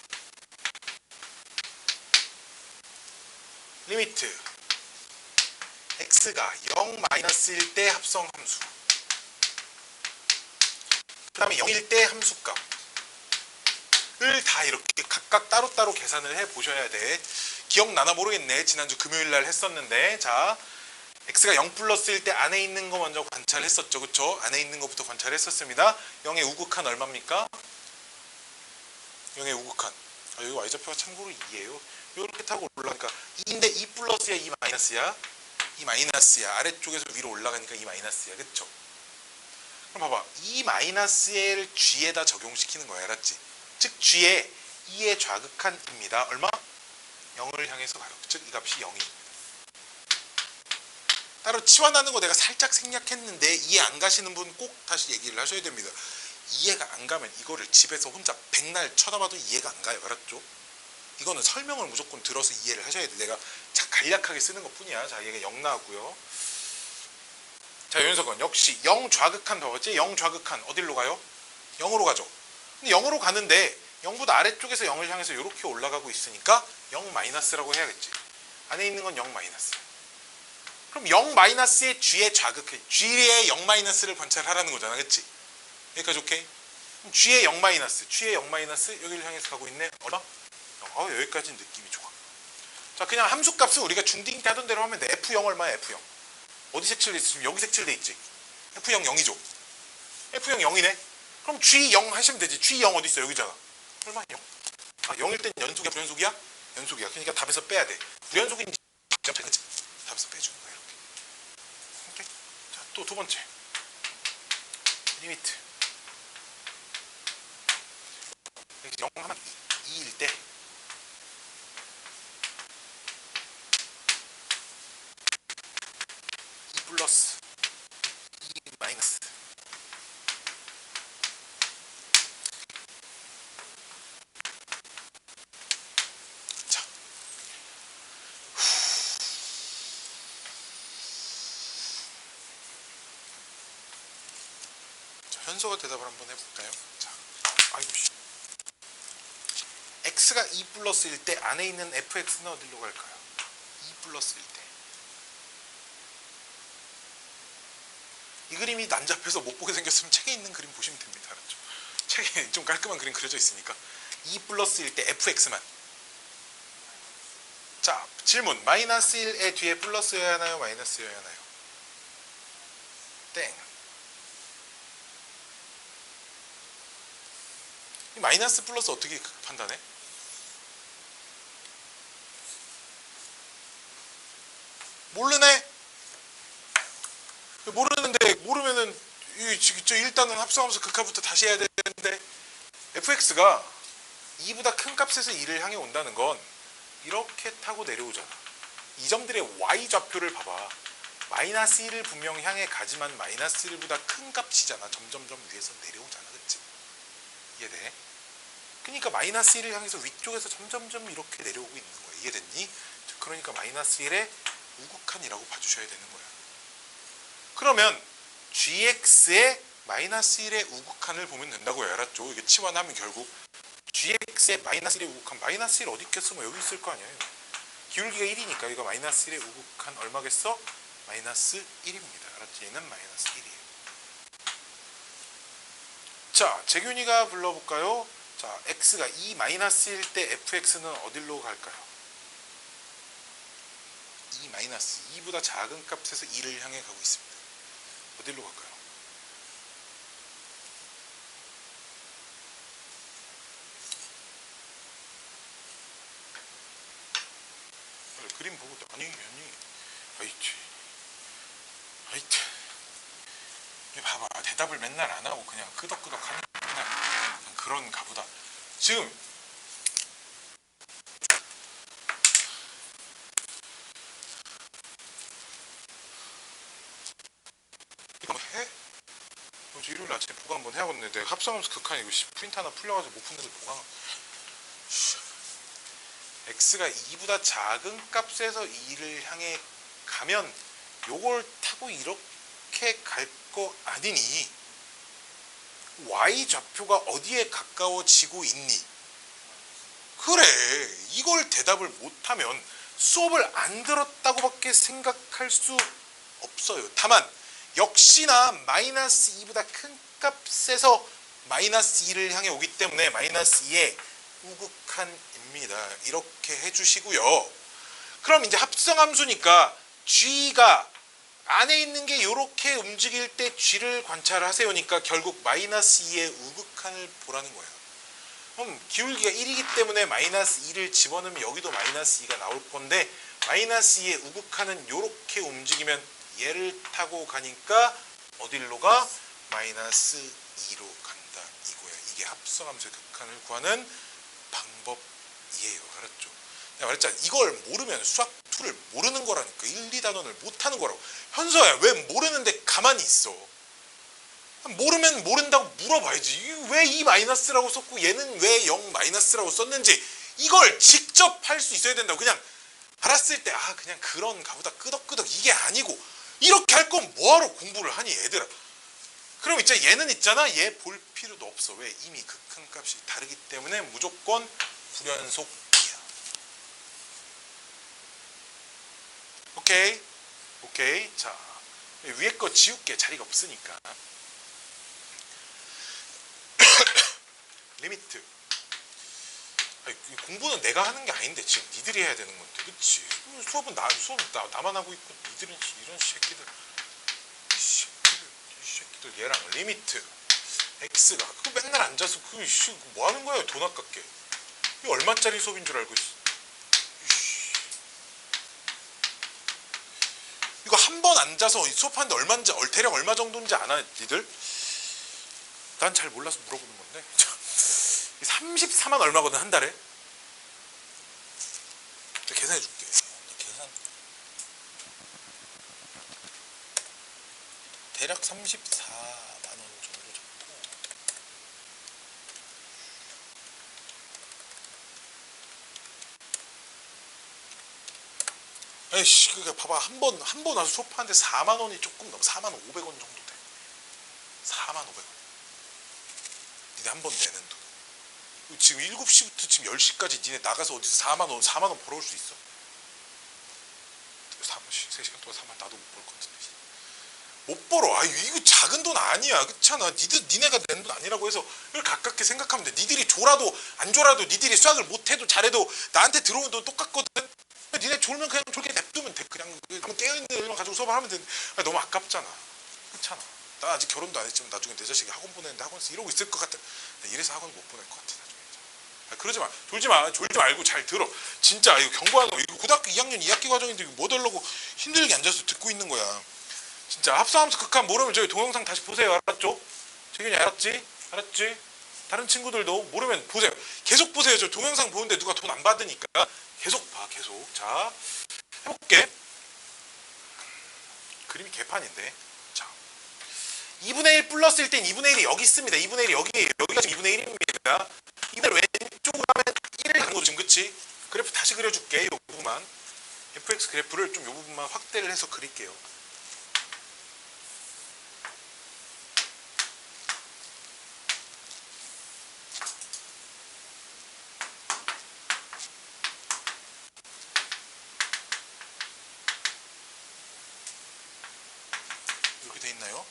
리미트 x가 0 마이너스일 때 합성함수, 그 다음에 0일 때 함수값을 다 이렇게 각각 따로따로 계산을 해 보셔야 돼. 기억나나 모르겠네. 지난주 금요일날 했었는데, 자, x가 0 플러스일 때 안에 있는 거 먼저 관찰했었죠, 그쵸? 안에 있는 것부터 관찰했었습니다. 0의 우극한 얼마입니까? 0의 우극한, 여기 y좌표가 참고로 2예요. 이렇게 타고 올라가니까 2인데 2 플러스야 2 마이너스야? 2 마이너스야. 아래쪽에서 위로 올라가니까 2 마이너스야, 그쵸? 그럼 봐봐, 2 마이너스를 g에다 적용시키는 거야, 알았지? 즉 g에 2의 좌극한입니다. 얼마? 0을 향해서 가요. 즉 이 값이 0입니다. 따로 치환하는 거 내가 살짝 생략했는데 이해 안 가시는 분 꼭 다시 얘기를 하셔야 됩니다. 이해가 안 가면 이거를 집에서 혼자 백날 쳐다봐도 이해가 안 가요, 알았죠? 이거는 설명을 무조건 들어서 이해를 하셔야 돼. 내가 간략하게 쓰는 것 뿐이야. 자, 얘가 0 나왔고요. 자, 연석은 역시 0 좌극한 더웠지? 0 좌극한 어디로 가요? 0으로 가죠. 근데 0으로 가는데 0보다 아래쪽에서 0을 향해서 이렇게 올라가고 있으니까 0 마이너스라고 해야겠지. 안에 있는 건 0 마이너스. 그럼 0 마이너스의 g의 좌극해. g의 0 마이너스를 관찰하라는 거잖아, 그치? 여기까지 오케이? 그럼 g의 0 마이너스, g의 0 마이너스 여기를 향해서 가고 있네. 얼마? 여기까지 느낌이 좋아. 자, 그냥 함수값은 우리가 중딩 때 하던 대로 하면 돼. f0 얼마야, f0? 어디 색칠돼 있지? 지금 여기 색칠돼 있지? f0 0이죠? f0 0이네? 그럼 g0 하시면 되지. g0 어디 있어? 여기잖아. 얼마? 0. 아, 0일 땐 연속이야, 불연속이야? 연속이야. 그러니까 답에서 빼야 돼. 불연속인지 그치? 답에서 빼주는 거야, 이렇게. 오케이? 자, 또 두 번째. 리미트. 0 하면 2일 때 2 플러스 2 마이너스. 자, 현서가 대답을 한번 해볼까요? 자, 아이고 씨. x가 2 플러스일 때 안에 있는 fx는 어디로 갈까요? 2 플러스일 때. 이 그림이 난잡해서 못 보게 생겼으면 책에 있는 그림 보시면 됩니다. 알았죠? 책에 좀 깔끔한 그림 그려져 있으니까. 2 플러스일 때 fx만. 자, 질문. 마이너스 1의 뒤에 플러스여야 하나요? 마이너스여야 하나요? 땡. 이 마이너스 플러스 어떻게 판단해? 모르네? 모르는데, 모르면은 일단은 합성하면서 극하부터 다시 해야 되는데, fx가 2보다 큰 값에서 2를 향해 온다는 건 이렇게 타고 내려오잖아. 이 점들의 y좌표를 봐봐. 마이너스 1을 분명 향해 가지만 마이너스 1보다 큰 값이잖아. 점점점 위에서 내려오잖아, 그치? 이해돼? 그러니까 마이너스 1을 향해서 위쪽에서 점점점 이렇게 내려오고 있는 거야. 이해됐니? 그러니까 마이너스 1의 우극한이라고 봐주셔야 되는 거야. 그러면 gx의 마이너스 1의 우극한을 보면 된다고요. 알았죠? 이게 치환하면 결국 gx의 마이너스 1의 우극한, 마이너스 1 어디 있겠어? 뭐 여기 있을 거 아니에요. 기울기가 1이니까 이거 마이너스 1의 우극한 얼마겠어? 마이너스 1입니다. 알았지? 얘는 마이너스 1이에요. 자, 재균이가 불러볼까요? 자, x가 2 마이너스일 때 fx는 어디로 갈까요? 2 e 마이너스 2보다 작은 값에서 2를 향해 가고 있습니다. 어디로 갈까요? 그림 보고 아니 하이트 봐봐, 대답을 맨날 안 하고 그냥 끄덕끄덕 하는 그냥 그런 가보다. 지금 이거 해? 일요일 아침에 보강 한번 해야겠네. 내가 합성함수 극한 이거 프린트 하나 풀려가지고 못 푼데도 보강. x가 2보다 작은 값에서 2를 향해 가면 요걸 타고 이렇게 갈 거 아니니 y 좌표가 어디에 가까워지고 있니? 그래, 이걸 대답을 못하면 수업을 안 들었다고밖에 생각할 수 없어요. 다만 역시나 마이너스 2보다 큰 값에서 마이너스 2를 향해 오기 때문에 마이너스 2의 우극한입니다. 이렇게 해주시고요. 그럼 이제 합성함수니까 g가 안에 있는 게 이렇게 움직일 때 g를 관찰하세요니까 결국 마이너스 2의 우극한을 보라는 거예요. 그럼 기울기가 1이기 때문에 마이너스 2를 집어넣으면 여기도 마이너스 2가 나올 건데 마이너스 2의 우극한은 이렇게 움직이면 얘를 타고 가니까 어디로 가? 마이너스 2로 간다 이거야. 이게 합성함수의 극한을 구하는 방법이에요. 알았죠? 내가 말했잖아. 이걸 모르면 수학 2를 모르는 거라니까. 1, 2단원을 못하는 거라고. 현서야, 왜 모르는데 가만히 있어? 모르면 모른다고 물어봐야지. 왜 이 마이너스라고 썼고 얘는 왜 0 마이너스라고 썼는지 이걸 직접 할 수 있어야 된다고. 그냥 알았을 때 그냥 그런 가보다 끄덕끄덕 이게 아니고 이렇게 할 건 뭐하러 공부를 하니 얘들아. 그럼 있잖아, 얘는 있잖아, 얘 볼 필요도 없어. 왜? 이미 극한 값이 다르기 때문에 무조건 불연속이야. 오케이. 자, 위에 거 지울게. 자리가 없으니까. 리미트. 공부는 내가 하는 게 아닌데 지금 니들이 해야 되는 건데, 그치? 수업은 나만 하고 있고 니들은 이런 새끼들 얘랑 리미트 x가 그거 맨날 앉아서 뭐 하는 거예요? 돈 아깝게. 이거 얼마짜리 수업인 줄 알고 있어. 이거 한 번 앉아서 수업하는데 얼마인지 대략 얼마 정도인지 아나 니들? 난 잘 몰라서 물어보는 건데 34만 얼마거든 한 달에. 내가 계산해 줄게. 대략 34만 원 정도 잡고. 에이씨, 그러니까 봐봐, 한 번 와서 수업하는데 4만 원이 조금 넘어. 4만 500원 정도 돼. 4만 500원. 니네 한 번 내는 돈. 지금 7시부터 지금 10시까지 니네 나가서 어디서 4만 원 벌어올 수 있어? 3시간 동안 4만 나도 못 벌 것 같은데. 못 벌어. 이거 작은 돈 아니야. 그렇잖아. 니네가 낸 돈 아니라고 해서 이걸 가깝게 생각하면 돼. 니들이 줘라도 안 줘라도 니들이 수학을 못해도 잘해도 나한테 들어오는 돈 똑같거든. 니네 졸면 그냥 졸게 냅두면 돼. 그냥 깨어있는 애만 가지고 수업을 하면 돼. 너무 아깝잖아. 그렇잖아. 나 아직 결혼도 안 했지만 나중에 내 자식이 학원 보내는데 학원에서 이러고 있을 것 같아. 이래서 학원 못 보낼 것 같아. 나중에. 그러지 마. 졸지 말고 잘 들어. 진짜 이거 경고하는 거. 이거 고등학교 2학년 2학기 과정인데 뭐 하려고 힘들게 앉아서 듣고 있는 거야. 진짜 합성함수 극한 모르면 저희 동영상 다시 보세요. 알았죠? 재균이 알았지? 다른 친구들도 모르면 보세요. 계속 보세요. 저 동영상 보는데 누가 돈 안 받으니까 계속 봐. 계속. 자, 해볼게. 그림이 개판인데. 자, 2분의 1 플러스일 땐 2분의 1이 여기 있습니다. 2분의 1이 여기에요. 여기가 지금 2분의 1입니다. 이들 왼쪽으로 하면 1을 갖는 거죠. 지금 그치? 그래프 다시 그려줄게. 이 부분만. fx 그래프를 좀 이 부분만 확대를 해서 그릴게요. 이렇게 돼 있나요?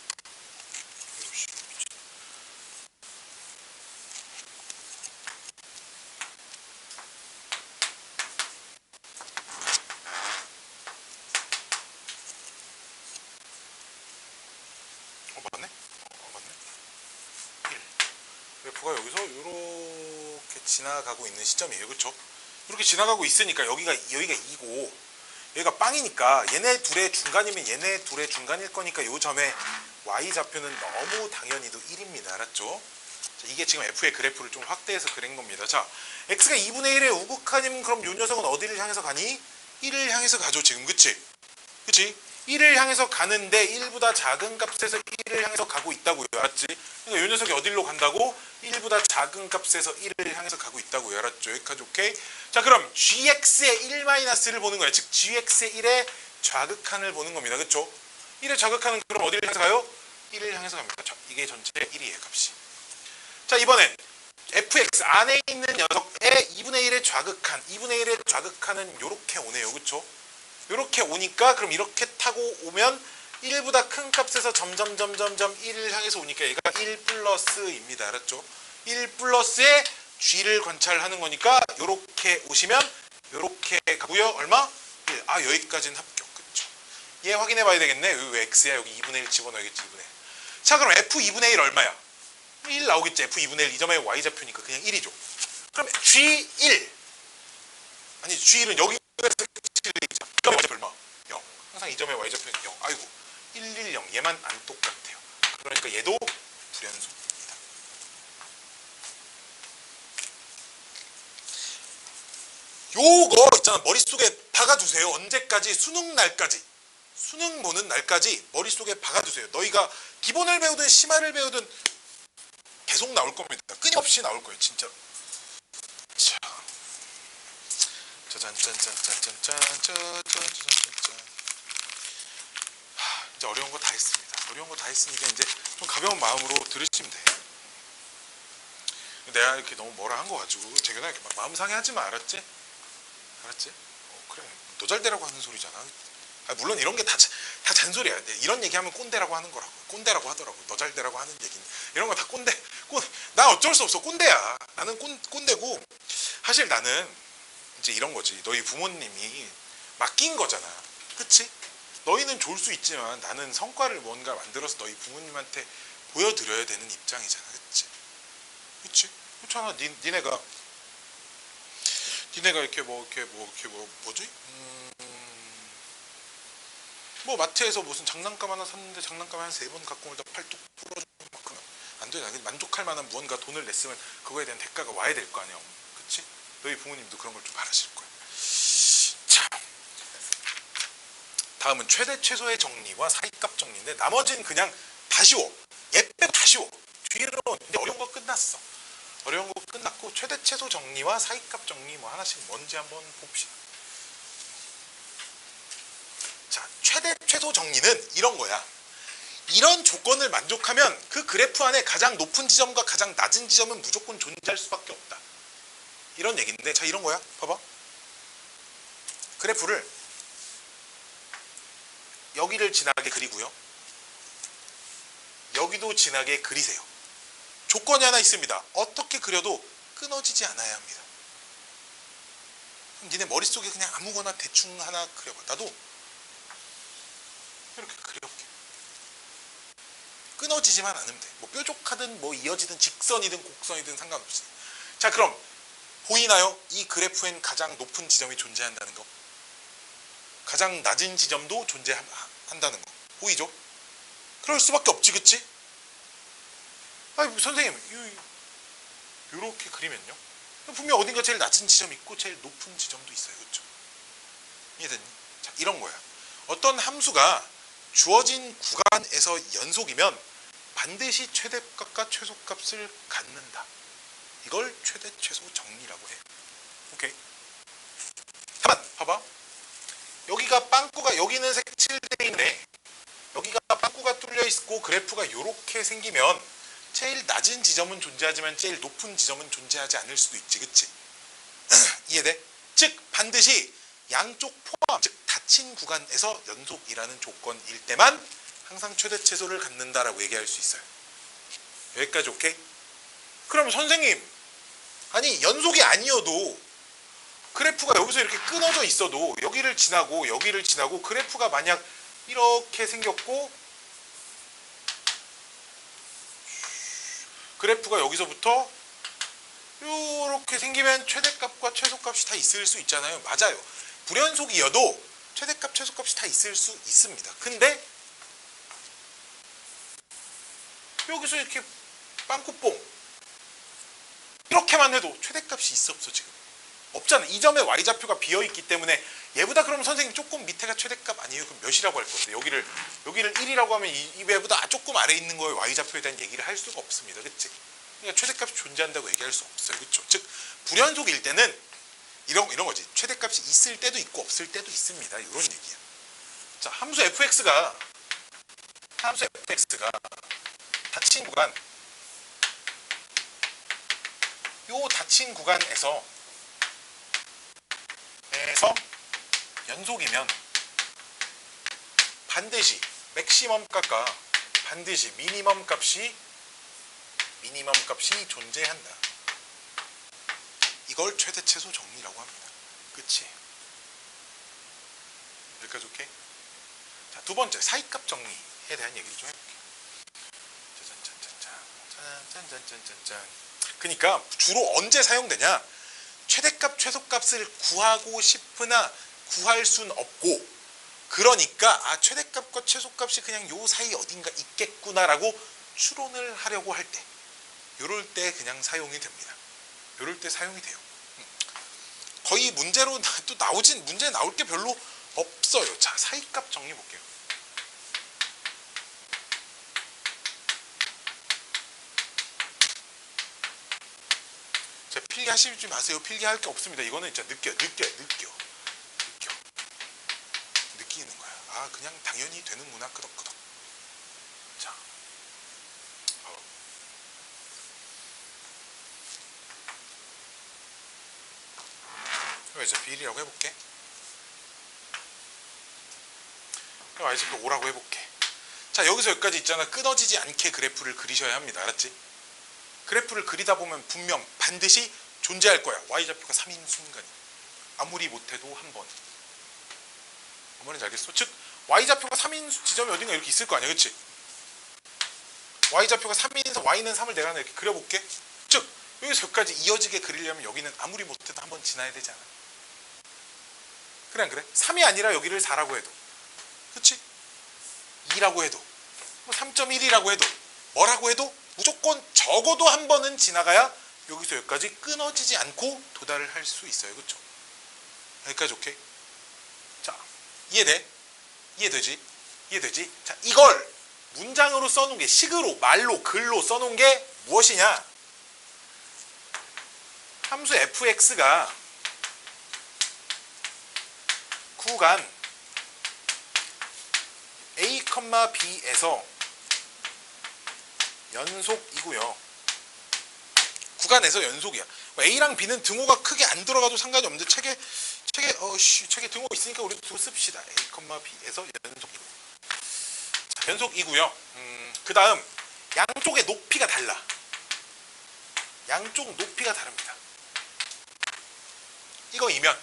그래프가 여기서 이렇게 지나가고 있는 시점이에요. 그렇죠? 이렇게 지나가고 있으니까 여기가 2고 여기가 빵이니까 얘네 둘의 중간이면 얘네 둘의 중간일 거니까 이 점의 y좌표는 너무 당연히도 1입니다. 알았죠? 자, 이게 지금 f의 그래프를 좀 확대해서 그린 겁니다. 자, x가 2분의 1의 우극하님 그럼 이 녀석은 어디를 향해서 가니? 1을 향해서 가죠. 지금 그치? 그치? 1을 향해서 가는데 1보다 작은 값에서 1을 향해서 가고 있다고요. 알았지? 그러니까 이 녀석이 어디로 간다고? 1보다 작은 값에서 1을 향해서 가고 있다고요. 알았죠? 여기까지 오케이? 자, 그럼 gx의 1-를 보는 거야. 즉 gx의 1의 좌극한을 보는 겁니다. 그쵸? 1의 좌극한은 그럼 어디를 향해서 가요? 1을 향해서 갑니다. 자, 이게 전체 1이에요. 값이. 자, 이번엔 fx 안에 있는 녀석의 2분의 1의 좌극한 2분의 1의 좌극한은 요렇게 오네요. 그쵸? 요렇게 오니까 그럼 이렇게 타고 오면 1보다 큰 값에서 점점 1을 향해서 오니까 얘가 1 플러스입니다. 알았죠? 1 플러스의 g를 관찰하는 거니까 요렇게 오시면 요렇게 가고요. 얼마? 1. 아, 여기까지는 합격. 그쵸? 얘 확인해 봐야 되겠네. 여기 x야. 여기 2분의 1 집어넣어야겠지. 2분의 1. 자, 그럼 f 2분의 1 얼마야? 1 나오겠지. f 2분의 1 이 점의 y좌표니까 그냥 1이죠. 그럼 g1 아니 g1은 여기에서 y좌표 얼마? 0. 항상 이 점의 y좌표는 0. 아이고 110 얘만 안 똑같아요. 그러니까 얘도 불연속입니다. 요거 있잖아. 머릿속에 박아두세요. 언제까지? 수능 날까지. 수능 보는 날까지 머릿속에 박아두세요. 너희가 기본을 배우든 심화를 배우든 계속 나올 겁니다. 끊임없이 나올 거예요. 진짜로. 자, 이제 어려운 거 다 했습니다. 어려운 거 다 했으니까 이제 좀 가벼운 마음으로 들으시면 돼요. 내가 이렇게 너무 뭐라 한 거 가지고 재균아 이렇게 막 마음 상해하지 마. 알았지? 알았지? 그래. 너 잘 되라고 하는 소리잖아. 물론 이런 게 다 잔소리야. 이런 얘기하면 꼰대라고 하는 거라고. 꼰대라고 하더라고. 너 잘 되라고 하는 얘기는. 이런 거 다 꼰대. 나 어쩔 수 없어. 꼰대야. 나는 꼰대고. 사실 나는 이제 이런 거지. 너희 부모님이 맡긴 거잖아. 그치? 너희는 좋을 수 있지만 나는 성과를 뭔가 만들어서 너희 부모님한테 보여드려야 되는 입장이잖아. 그치? 그치? 그렇잖아. 니네가 이렇게 뭐지? 뭐 마트에서 무슨 장난감 하나 샀는데 장난감 한 3번 갖고 오다 팔뚝 부러지고 막 그러면 안 되잖아. 만족할 만한 무언가 돈을 냈으면 그거에 대한 대가가 와야 될 거 아니야. 그치? 너희 부모님도 그런 걸 좀 바라실 거야. 자, 다음은 최대 최소의 정리와 사이값 정리인데 나머지는 그냥 다 쉬워. 얘 빼고 다 쉬워. 뒤로 이제 어려운 거 끝났어. 어려운 거 끝났고 최대 최소 정리와 사이값 정리 뭐 하나씩 뭔지 한번 봅시다. 자, 최대 최소 정리는 이런 거야. 이런 조건을 만족하면 그 그래프 안에 가장 높은 지점과 가장 낮은 지점은 무조건 존재할 수밖에 없다. 이런 얘기인데, 자, 이런 거야. 봐봐. 그래프를 여기를 진하게 그리고요. 여기도 진하게 그리세요. 조건이 하나 있습니다. 어떻게 그려도 끊어지지 않아야 합니다. 그럼 니네 머릿속에 그냥 아무거나 대충 하나 그려봐. 나도 이렇게 그려볼게. 끊어지지만 않으면 돼. 뭐 뾰족하든 뭐 이어지든 직선이든 곡선이든 상관없이. 자, 그럼 보이나요? 이 그래프엔 가장 높은 지점이 존재한다는 거. 가장 낮은 지점도 존재한다는 거. 보이죠? 그럴 수밖에 없지, 그치? 아니, 선생님, 요렇게 그리면요. 분명 어딘가 제일 낮은 지점이 있고 제일 높은 지점도 있어요. 그렇죠? 이해됐니? 자, 이런 거야. 어떤 함수가 주어진 구간에서 연속이면 반드시 최대값과 최소값을 갖는다. 이걸 최대 최소 정리라고 해. 오케이. 다만 봐봐. 여기가 빵꾸가 여기는 색칠돼 있네. 여기가 빵꾸가 뚫려 있고 그래프가 이렇게 생기면 제일 낮은 지점은 존재하지만 제일 높은 지점은 존재하지 않을 수도 있지. 그치? 이해돼? 즉 반드시 양쪽 포함, 즉 닫힌 구간에서 연속이라는 조건일 때만 항상 최대 최소를 갖는다라고 얘기할 수 있어요. 여기까지 오케이? 그럼 선생님, 아니 연속이 아니어도 그래프가 여기서 이렇게 끊어져 있어도 여기를 지나고 그래프가 만약 이렇게 생겼고 그래프가 여기서부터 이렇게 생기면 최대값과 최소값이 다 있을 수 있잖아요. 맞아요. 불연속이어도 최대값, 최소값이 다 있을 수 있습니다. 근데 여기서 이렇게 빵꾸뽕 이렇게만 해도 최대값이 있어 없어? 지금 없잖아. 이 점에 y좌표가 비어있기 때문에 얘보다 그럼 선생님 조금 밑에가 최대값 아니에요? 그럼 몇이라고 할 건데 여기를 1이라고 하면 이 얘보다 조금 아래에 있는 거에 y좌표에 대한 얘기를 할 수가 없습니다. 그치? 그러니까 최대값이 존재한다고 얘기할 수 없어요. 그쵸? 즉 불연속일 때는 이런 거지. 최대값이 있을 때도 있고 없을 때도 있습니다. 이런 얘기야. 자, 함수 fx가 닫힌 구간, 요 닫힌 구간에서 연속이면 반드시 맥시멈 값과 반드시 미니멈 값이 존재한다. 이걸 최대 최소 정리라고 합니다. 그치? 여기까지 오케이? 자, 두 번째 사이값 정리에 대한 얘기를 좀 해볼게요. 짠. 그러니까 주로 언제 사용되냐? 최대값, 최소값을 구하고 싶으나 구할 순 없고, 그러니까 최대값과 최소값이 그냥 요 사이 어딘가 있겠구나라고 추론을 하려고 할 때, 요럴 때 그냥 사용이 됩니다. 요럴 때 사용이 돼요. 거의 문제로 또 문제 나올 게 별로 없어요. 자, 사이값 정리 볼게요. 자, 필기하시지 마세요. 필기할 게 없습니다. 이거는 진짜 느끼는 거야. 그냥 당연히 되는구나. 끄덕끄덕. 자, y좌표 1이라고 해볼게. y좌표 5라고 해볼게. 자, 여기서 여기까지 있잖아. 끊어지지 않게 그래프를 그리셔야 합니다. 알았지? 그래프를 그리다 보면 분명 반드시 존재할 거야. y좌표가 3인 순간이. 아무리 못해도 한 번. 어머니 알겠어? 즉 y좌표가 3인 지점이 어딘가 이렇게 있을 거 아니야. 그치? y좌표가 3인에서 y는 3을 내가 이렇게 그려볼게. 즉 여기서 여기까지 이어지게 그리려면 여기는 아무리 못해도 한 번 지나야 되지 않아? 그래 안 그래? 3이 아니라 여기를 4라고 해도, 그치? 2라고 해도, 3.1이라고 해도, 뭐라고 해도 무조건 적어도 한 번은 지나가야 여기서 여기까지 끊어지지 않고 도달을 할 수 있어요. 그쵸? 여기까지 오케이? 자, 이해돼? 이해되지? 자, 이걸 문장으로 써놓은 게, 식으로, 말로, 글로 써놓은 게 무엇이냐? 함수 fx가 구간 a, b에서 연속이고요. 구간에서 연속이야. a랑 b는 등호가 크게 안 들어가도 상관이 없는데 책에 등호 있으니까 우리 등호 씁시다. a, b에서 연속이고. 자, 연속이고요. 그 다음 양쪽의 높이가 달라. 양쪽 높이가 다릅니다. 이거 2면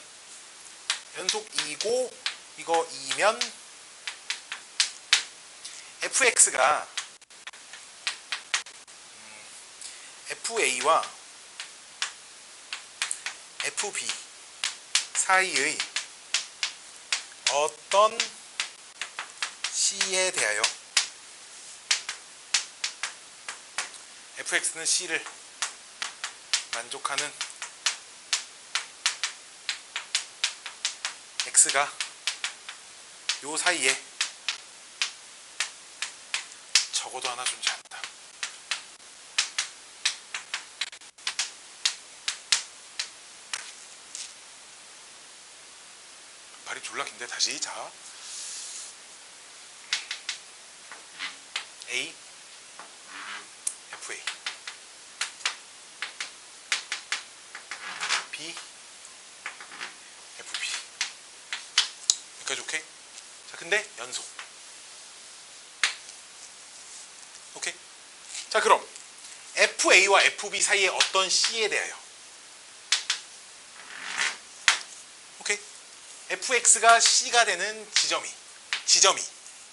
연속이고 이거 2면 fx가 fa와 fb 사이의 어떤 c에 대하여 fx는 c를 만족하는 x가 요 사이에 적어도 하나 존재한다. 발이 졸라 긴데 다시. 자, A, FA, B, FB. 여기까지 오케이? 자, 근데 연속. 오케이? 자, 그럼 FA와 FB 사이의 어떤 C에 대하여, 오케이? FX가 C가 되는 지점이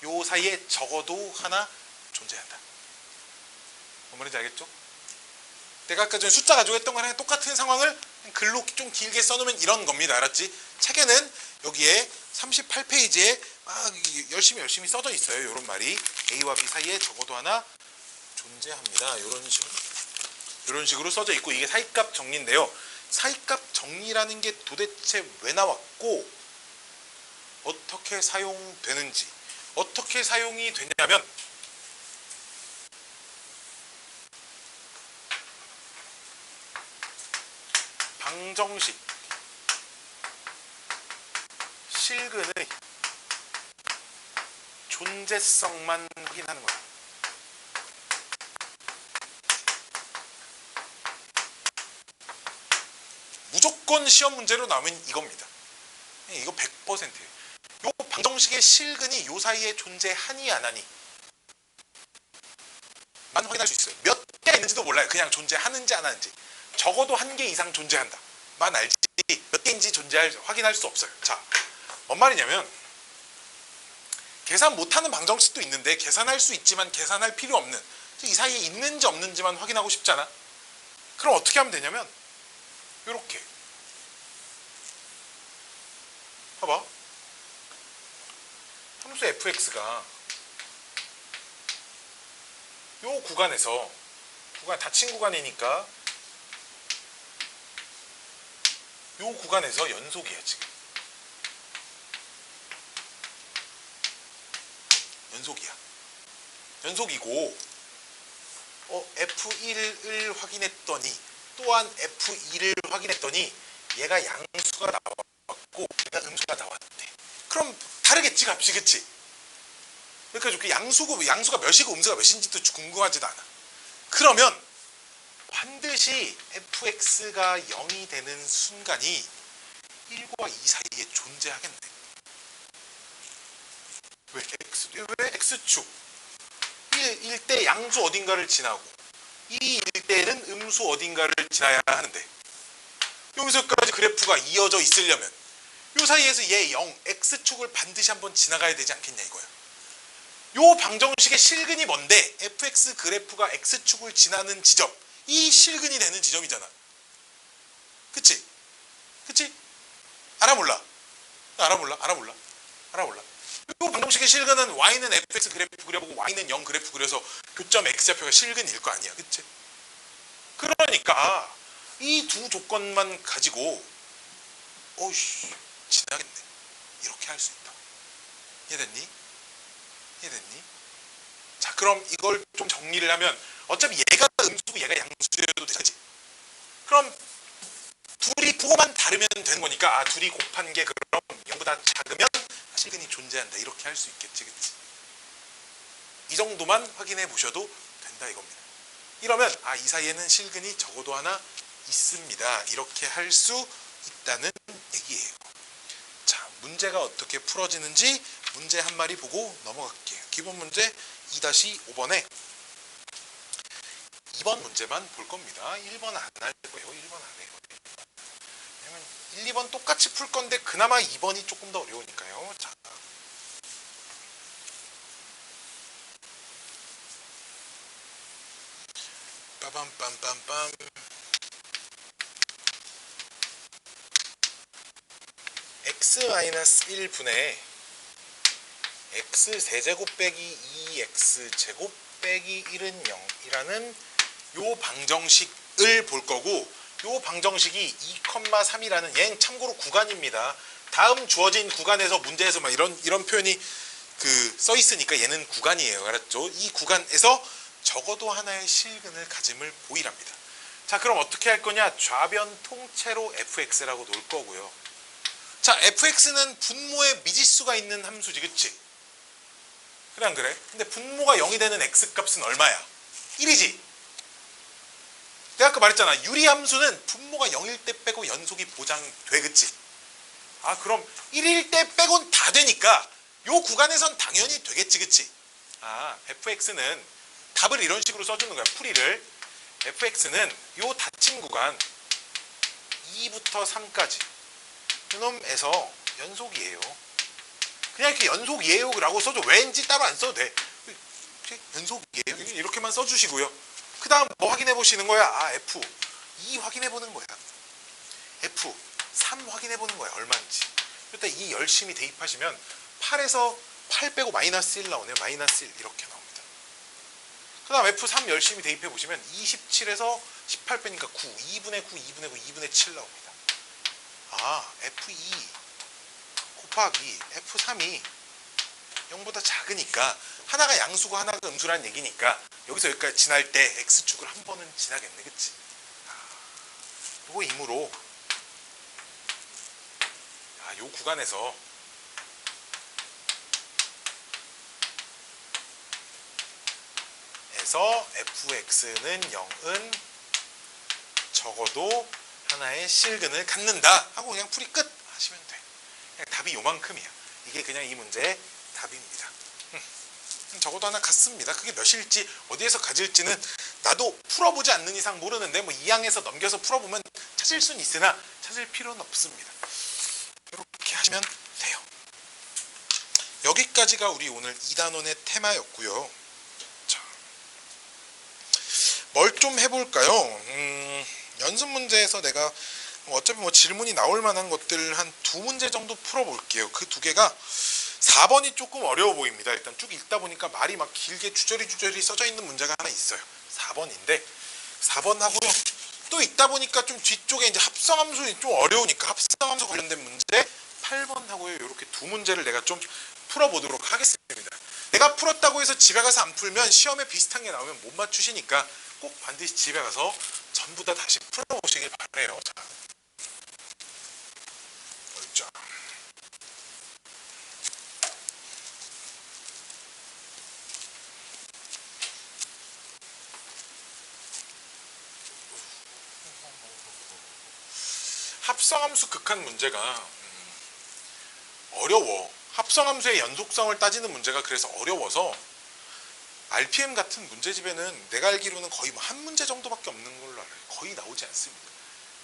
요 사이에 적어도 하나 존재한다. 뭔 말인지 알겠죠? 내가 아까 전에 숫자 가지고 했던 거랑 똑같은 상황을 글로 좀 길게 써놓으면 이런 겁니다. 알았지? 책에는 여기에 38페이지에 막 열심히 써져 있어요. 이런 말이 A와 B 사이에 적어도 하나 존재합니다. 이런 식으로 써져 있고, 이게 사이값 정리인데요. 사이값 정리라는 게 도대체 왜 나왔고 어떻게 사용되는지, 어떻게 사용이 되냐면 방정식 실근의 존재성만 확인하는 거예요. 무조건 시험 문제로 나오면 이겁니다. 이거 100%예요. 요 방정식의 실근이 요 사이에 존재하니 안 하니 만 확인할 수 있어요. 몇 개가 있는지도 몰라요. 그냥 존재하는지 안 하는지. 적어도 한 개 이상 존재한다 만 알지 몇 개인지 확인할 수 없어요. 자, 뭔 말이냐면 계산 못하는 방정식도 있는데 계산할 수 있지만 계산할 필요 없는, 이 사이에 있는지 없는지만 확인하고 싶잖아. 그럼 어떻게 하면 되냐면 요렇게 봐봐. 함수 fx가 요 구간에서, 구간 닫힌 구간이니까 요 구간에서 연속이야. 지금 연속이고 F1을 확인했더니 또한 F2를 확인했더니 얘가 양수가 나왔고 얘가 음수가 나왔대. 그럼 다르겠지 값이, 그치? 그러니까 양수가 몇이고 음수가 몇인지도 궁금하지도 않아. 그러면 반드시 fx가 0이 되는 순간이 1과 2 사이에 존재하겠네. 왜 x축 1일 때 양수 어딘가를 지나고 2일 때는 음수 어딘가를 지나야 하는데, 여기서까지 그래프가 이어져 있으려면 요 사이에서 얘 0, x축을 반드시 한번 지나가야 되지 않겠냐 이거야. 요 방정식의 실근이 뭔데? fx 그래프가 x축을 지나는 지점, 이 실근이 되는 지점이잖아. 그치? 알아 몰라? 요 방정식의 실근은 y는 fx 그래프 그려보고 y는 0 그래프 그려서 교점 x좌표가 실근일 거 아니야. 그치? 그러니까 이 두 조건만 가지고 지나겠네. 이렇게 할 수 있다. 이해됐니? 자, 그럼 이걸 좀 정리를 하면 어차피 얘가 음수고 얘가 양수여도 되지. 그럼 둘이 부호만 다르면 되는 거니까 둘이 곱한 게 그럼 0보다 작으면 실근이 존재한다. 이렇게 할 수 있겠지. 그치? 이 정도만 확인해 보셔도 된다 이겁니다. 이러면 이 사이에는 실근이 적어도 하나 있습니다. 이렇게 할 수 있다는 얘기예요. 자, 문제가 어떻게 풀어지는지 문제 한 마리 보고 넘어갈게요. 기본 문제 2-5번에 2번 문제만 볼 겁니다. 1번 안 할 거예요. 1번 안 해요. 왜냐면 1, 2번 똑같이 풀 건데 그나마 2번이 조금 더 어려우니까요. 자, 빠밤빰빰빰. x-1분의 x세제곱 빼기 2x제곱 빼기 1은 0이라는 요 방정식을 볼 거고, 요 방정식이 2,3이라는 얘는 참고로 구간입니다. 다음 주어진 구간에서 문제에서 막 이런 표현이 써 있으니까 얘는 구간이에요. 알았죠? 이 구간에서 적어도 하나의 실근을 가짐을 보이랍니다. 자, 그럼 어떻게 할 거냐? 좌변 통째로 fx라고 놓을 거고요. 자, fx는 분모에 미지수가 있는 함수지, 그치? 그래 안 그래? 근데 분모가 0이 되는 x값은 얼마야? 1이지? 내가 아까 말했잖아. 유리함수는 분모가 0일 때 빼고 연속이 보장돼, 그치? 그럼 1일 때 빼곤 다 되니까 요 구간에선 당연히 되겠지, 그치? fx는 답을 이런 식으로 써주는 거야. 풀이를. fx는 요 닫힌 구간 2부터 3까지 그놈에서 연속이에요. 그냥 이렇게 연속이에요 라고 써줘. 왠지 따로 안 써도 돼. 연속이에요. 이렇게만 써주시고요. 그 다음 뭐 확인해 보시는 거야? 아, F 2 확인해 보는 거야. F 3 확인해 보는 거야. 얼마인지. 일단 2 열심히 대입하시면 8에서 8 빼고 마이너스 1 나오네요. 마이너스 1 이렇게 나옵니다. 그 다음 F3 열심히 대입해 보시면 27에서 18 빼니까 9, 2분의 9, 2분의 9, 2분의 7 나옵니다. 아, F2 곱하기 F3이 0보다 작으니까 하나가 양수고 하나가 음수라는 얘기니까 여기서 여기까지 지날 때 X축을 한 번은 지나겠네. 그치? 그리고 이므로 요 구간에서 fx는 0은 적어도 하나의 실근을 갖는다 하고 그냥 풀이 끝 하시면 돼. 그냥 답이 요만큼이야. 이게 그냥 이 문제의 답입니다. 적어도 하나 같습니다. 그게 몇일지 어디에서 가질지는 나도 풀어보지 않는 이상 모르는데 뭐 2항에서 넘겨서 풀어보면 찾을 수는 있으나 찾을 필요는 없습니다. 이렇게 하시면 돼요. 여기까지가 우리 오늘 2단원의 테마였고요. 자, 뭘 좀 해볼까요? 연습 문제에서 내가 어차피 뭐 질문이 나올 만한 것들 한 2문제 정도 풀어볼게요. 그 2개가 4번이 조금 어려워 보입니다. 일단 쭉 읽다 보니까 말이 막 길게 주저리 써져 있는 문제가 하나 있어요. 4번인데 4번하고 또 읽다 보니까 좀 뒤쪽에 이제 합성함수 좀 어려우니까 합성함수 관련된 문제 8번하고요. 이렇게 2문제를 내가 좀 풀어보도록 하겠습니다. 내가 풀었다고 해서 집에 가서 안 풀면 시험에 비슷한 게 나오면 못 맞추시니까 꼭 반드시 집에 가서 전부 다 다시 풀어보시길 바래요. 자, 합성함수 극한 문제가 어려워. 합성함수의 연속성을 따지는 문제가 그래서 어려워서 RPM 같은 문제집에는 내가 알기로는 거의 뭐 한 문제 정도밖에 없는 걸로 알아요. 거의 나오지 않습니다.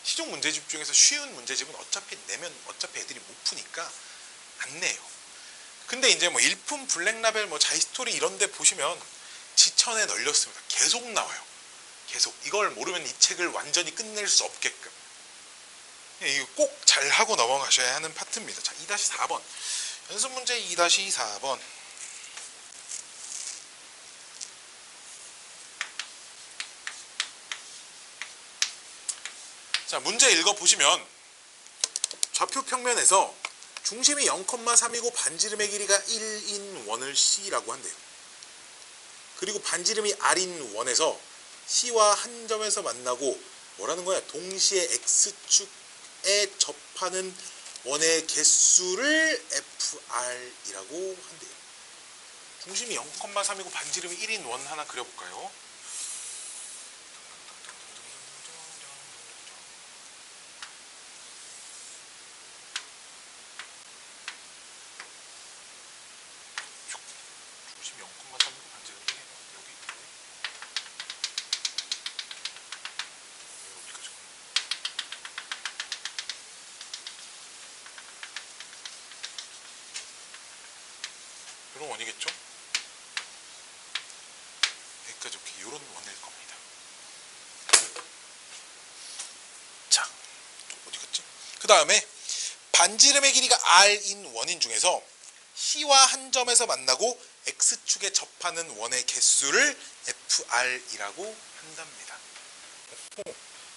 시중 문제집 중에서 쉬운 문제집은 어차피 내면 어차피 애들이 못 푸니까 안 내요. 근데 이제 뭐 일품, 블랙라벨, 뭐 자이스토리 이런 데 보시면 지천에 널렸습니다. 계속 나와요. 계속. 이걸 모르면 이 책을 완전히 끝낼 수 없게끔. 이거 꼭 잘하고 넘어가셔야 하는 파트입니다. 자, 2-4번. 연습 문제 2-4번. 자, 문제 읽어보시면 좌표 평면에서 중심이 0,3이고 반지름의 길이가 1인 원을 C라고 한대요. 그리고 반지름이 R인 원에서 C와 한 점에서 만나고 뭐라는 거야? 동시에 X축에 접하는 원의 개수를 FR이라고 한대요. 중심이 0,3이고 반지름이 1인 원 하나 그려볼까요? 중심이 0,3이고 반지름이 1인 원. 여기 여기까지. 이런 원이겠죠? 여기까지 이렇게 이런 원일 겁니다. 자, 또 어디 갔지? 그 다음에 반지름의 길이가 R인 원인 중에서 C와 한 점에서 만나고 X축에 접하는 원의 개수를 FR이라고 한답니다.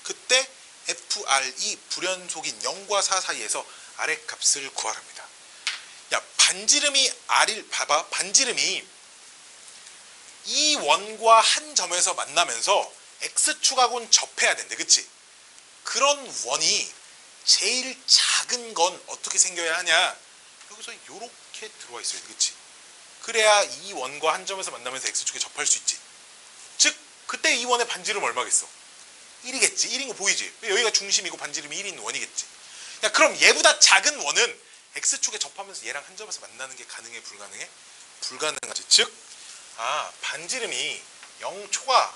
그때 FR이 불연속인 0과 4 사이에서 R의 값을 구하랍니다. 야, 반지름이 R일 봐봐. 반지름이 이 원과 한 점에서 만나면서 X축하고는 접해야 된대. 그치? 그런 원이 제일 작은 건 어떻게 생겨야 하냐? 여기서 이렇게 들어와 있어야 돼. 그치? 그래야 이 원과 한 점에서 만나면서 X축에 접할 수 있지. 즉 그때 이 원의 반지름 얼마겠어? 1이겠지. 1인 거 보이지? 여기가 중심이고 반지름이 1인 원이겠지. 야, 그럼 얘보다 작은 원은 X축에 접하면서 얘랑 한 점에서 만나는 게 가능해? 불가능해? 불가능하지. 즉 반지름이 0초가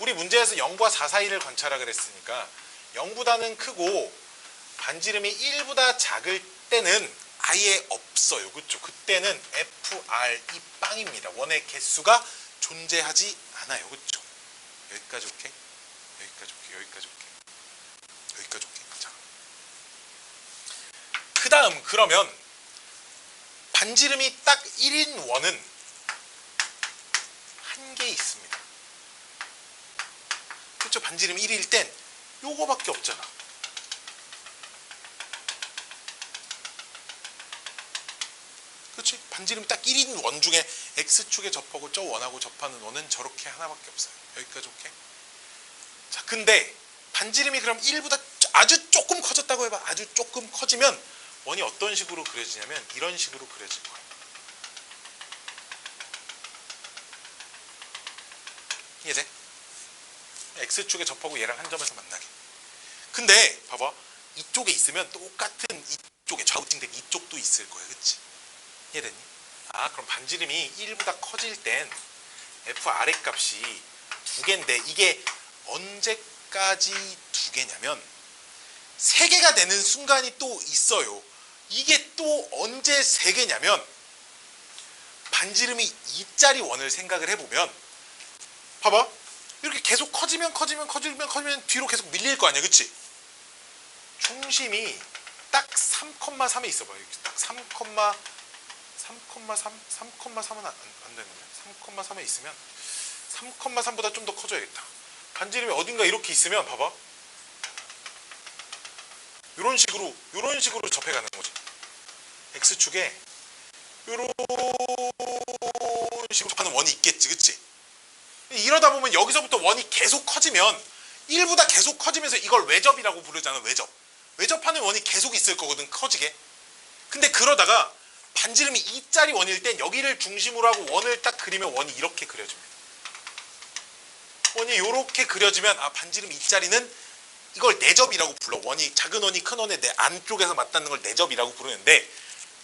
우리 문제에서 0과 4 사이를 관찰하라 그랬으니까 0보다는 크고 반지름이 1보다 작을 때는 아예 없어요. 그렇죠? 그때는 FR이 빵입니다. 원의 개수가 존재하지 않아요. 그렇죠? 여기까지 오케이? 여기까지 오케이? 여기까지 오케이? 여기까지 오케이? 자, 그 다음 그러면 반지름이 딱 1인 원은 한 개 있습니다. 그렇죠? 반지름이 1일 땐 요거밖에 없잖아. 그렇지? 반지름이 딱 1인 원 중에 X축에 접하고 저 원하고 접하는 원은 저렇게 하나밖에 없어요. 여기까지 오케이? 자, 근데 반지름이 그럼 1보다 아주 조금 커졌다고 해봐. 아주 조금 커지면 원이 어떤 식으로 그려지냐면 이런 식으로 그려질 거예요. 이해돼? X축에 접하고 얘랑 한 점에서 만나게. 근데 봐봐. 이쪽에 있으면 똑같은 이쪽에 좌우팅된 이쪽도 있을 거야. 그치? 이해됐니? 아, 그럼 반지름이 1보다 커질 땐 F 아랫값이 2개인데 이게 언제까지 2개냐면 3개가 되는 순간이 또 있어요. 이게 또 언제 3개냐면 반지름이 2짜리 원을 생각을 해보면 봐봐. 이렇게 계속 커지면 뒤로 계속 밀릴 거 아니야. 그치? 중심이 딱 3,3에 있어 봐요. 딱 3,3은 안 되는데 3,3에 있으면 3,3보다 좀 더 커져야겠다. 반지름이 어딘가 이렇게 있으면 봐봐. 이런 식으로 접해가는 거지. X축에 이런 식으로 접하는 원이 있겠지. 그치? 이러다 보면 여기서부터 원이 계속 커지면 1보다 계속 커지면서 이걸 외접이라고 부르잖아. 외접하는 원이 계속 있을 거거든. 커지게. 근데 그러다가 반지름이 2짜리 원일 땐 여기를 중심으로 하고 원을 딱 그리면 원이 이렇게 그려집니다. 원이 이렇게 그려지면 아, 반지름 2짜리는 이걸 내접이라고 불러. 원이 작은 원이 큰 원의 내 안쪽에서 맞닿는 걸 내접이라고 부르는데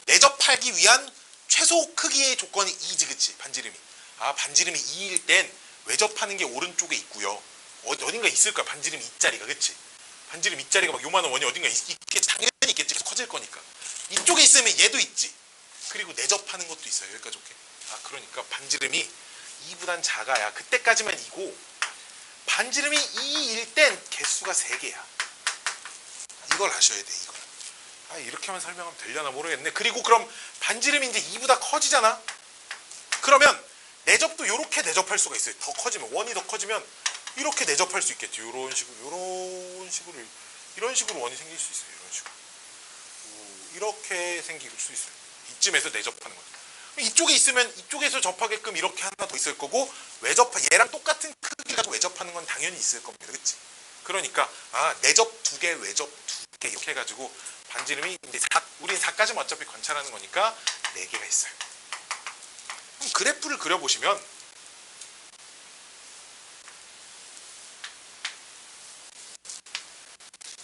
내접하기 위한 최소 크기의 조건이 2지. 그치? 반지름이. 아, 반지름이 2일 땐 외접하는 게 오른쪽에 있고요. 어딘가 있을 거야. 반지름 2짜리가. 그치? 반지름 2짜리가 막 요만한 원이 어딘가 있겠지. 당연히 있겠지. 계속 커질 거니까. 이쪽에 있으면 얘도 있지. 그리고 내접하는 것도 있어요. 여기까지 오케이? 아, 그러니까 반지름이 2보단 작아야 그때까지만 2고 반지름이 2일 땐 개수가 3개야. 이걸 아셔야 돼. 이걸. 아, 이렇게만 설명하면 되려나 모르겠네. 그리고 그럼 반지름이 이제 2보다 커지잖아. 그러면 내접도 이렇게 내접할 수가 있어요. 더 커지면 원이 더 커지면 이렇게 내접할 수 있겠지. 이런 식으로 원이 생길 수 있어요. 이런 식으로 이렇게 생길 수 있어요. 이쯤에서 내접하는 거죠. 이쪽에 있으면 이쪽에서 접하게끔 이렇게 하나 더 있을 거고 얘랑 똑같은 크기가 외접하는 건 당연히 있을 겁니다. 그치? 그러니까 아, 내접 2개, 외접 2개 이렇게 해가지고 반지름이 이제 우린 4까지만 어차피 관찰하는 거니까 4개가 있어요. 그럼 그래프를 그려보시면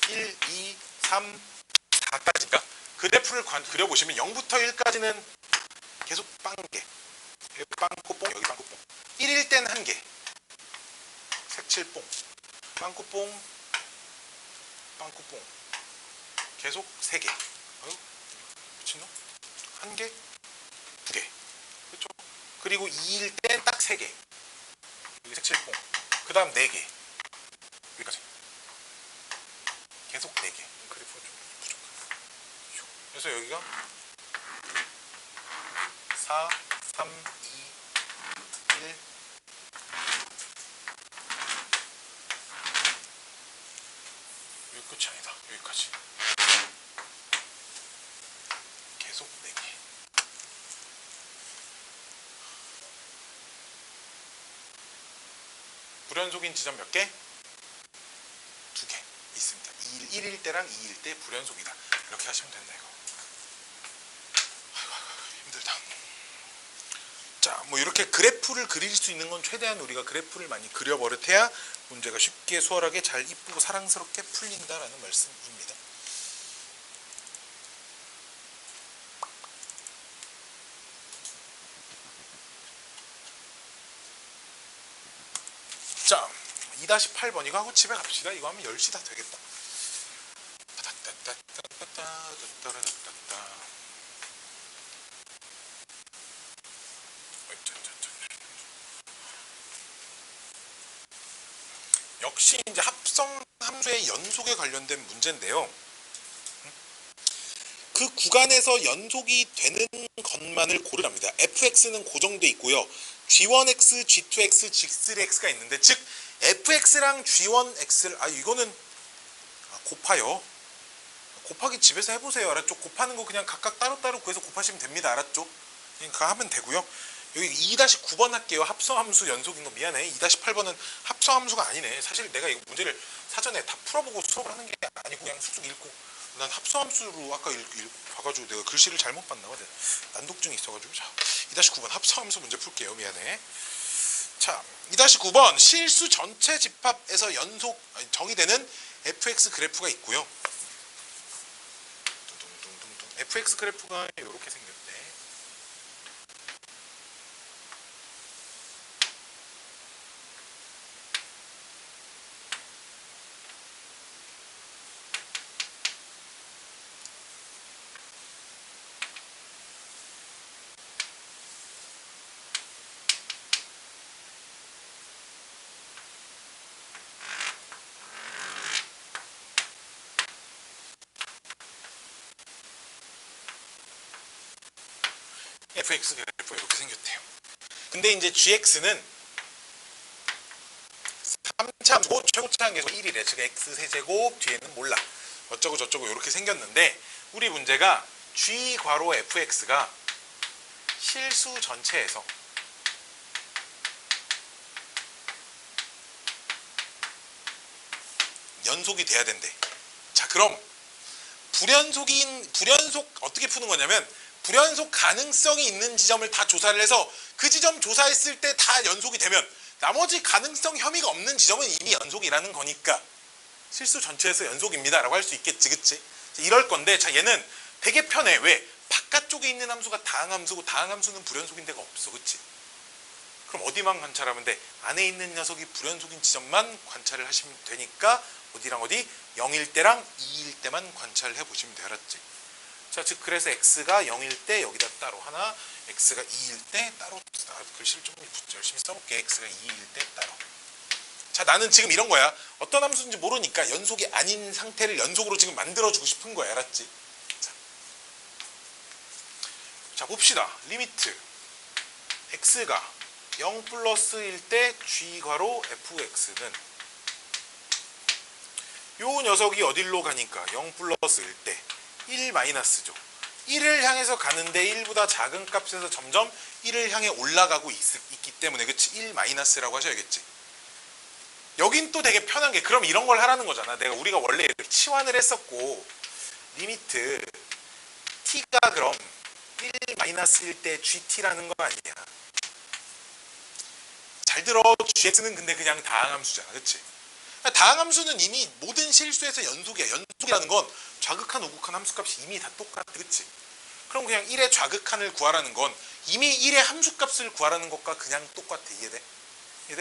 1, 2, 3, 4까지니까 그래프를 그려보시면 0부터 1까지는 계속 빵개. 여기 빵꾸뽕, 여기 빵꾸뽕. 1일 땐 1개. 색칠뽕. 빵꾸뽕, 빵꾸뽕. 계속 3개. 아유, 미친놈? 1개, 2개. 그렇죠? 그리고 2일 땐 딱 3개. 여기 색칠뽕. 그 다음 4개. 여기까지. 계속 4개. 그래프가 좀 부족하네. 그래서 여기가 4, 3, 2, 1. 여기 끝이 아니다. 여기까지. 계속 4개. 불연속인 지점 몇 개? 2개 있습니다. 1일 때랑 2일 때 불연속이다. 이렇게 하시면 된다 이거. 아이고, 힘들다. 자, 뭐 이렇게 그래프를 그릴 수 있는 건 최대한 우리가 그래프를 많이 그려버릇해야 문제가 쉽게 수월하게 잘 이쁘고 사랑스럽게 풀린다라는 말씀입니다. 자, 2-8번 이거 하고 집에 갑시다. 이거 하면 10시 다 되겠다. 역시 이제 합성 함수의 연속에 관련된 문제인데요. 그 구간에서 연속이 되는 것만을 고르랍니다. fx는 고정돼 있고요. g1x, g2x, g3x가 있는데, 즉 fx랑 g1x를 이거는 곱하여. 곱하기 집에서 해보세요. 알았죠? 곱하는 거 그냥 각각 따로따로 구해서 곱하시면 됩니다. 알았죠? 그러니까 하면 되고요. 여기 2-9번 할게요. 합성함수 연속인 거 미안해. 2-8번은 합성함수가 아니네. 사실 내가 이 문제를 사전에 다 풀어보고 수업을 하는 게 아니고 그냥 쑥쑥 읽고, 난 합성함수로 아까 읽고 봐가지고 내가 글씨를 잘못 봤나 봐. 난독증이 있어가지고. 자, 2-9번 합성함수 문제 풀게요. 미안해. 자, 2-9번 실수 전체 집합에서 정의되는 fx 그래프가 있고요. fx 그래프가 이렇게 생겼대. fx 그래프가 이렇게 생겼대요. 근데 이제 gx는 3차 함수고 최고차 한계수 1이래. 즉 x 세제곱 뒤에는 몰라. 어쩌고 저쩌고 이렇게 생겼는데, 우리 문제가 g 괄호 fx가 실수 전체에서 연속이 돼야 된대. 자, 그럼 불연속 어떻게 푸는 거냐면, 불연속 가능성이 있는 지점을 다 조사를 해서 그 지점 조사했을 때 다 연속이 되면 나머지 가능성 혐의가 없는 지점은 이미 연속이라는 거니까 실수 전체에서 연속입니다 라고 할 수 있겠지. 그치? 이럴 건데, 자, 얘는 되게 편해. 왜? 바깥쪽에 있는 함수가 다항함수고 다항함수는 불연속인 데가 없어. 그치? 그럼 어디만 관찰하면 돼? 안에 있는 녀석이 불연속인 지점만 관찰을 하시면 되니까 어디랑 어디? 0일 때랑 2일 때만 관찰을 해보시면 돼. 알았지? 자, 즉 그래서 x가 0일 때 여기다 따로 하나, x가 2일 때 따로. 글씨를 좀 열심히 써볼게. x가 2일 때 따로. 자, 나는 지금 이런 거야. 어떤 함수인지 모르니까 연속이 아닌 상태를 연속으로 지금 만들어주고 싶은 거야. 알았지? 자, 봅시다. 리미트 x가 0 플러스일 때 g 괄호 fx는 요 녀석이 어디로 가니까 0 플러스일 때 1 마이너스죠. 1을 향해서 가는데 1보다 작은 값에서 점점 1을 향해 올라가고 있기 때문에, 그치? 1 마이너스라고 하셔야겠지. 여긴 또 되게 편한 게, 그럼 이런 걸 하라는 거잖아. 우리가 원래 이렇게 치환을 했었고, 리미트 t가 그럼 1 마이너스일 때 gt라는 거 아니야. 잘 들어. gx는 근데 그냥 다항함수잖아. 그치? 다항함수는 이미 모든 실수에서 연속이야. 연속이라는 건 좌극한 우극한 함수값이 이미 다 똑같아. 그치? 그럼 그냥 1의 좌극한을 구하라는 건 이미 1의 함수값을 구하라는 것과 그냥 똑같아. 이해돼?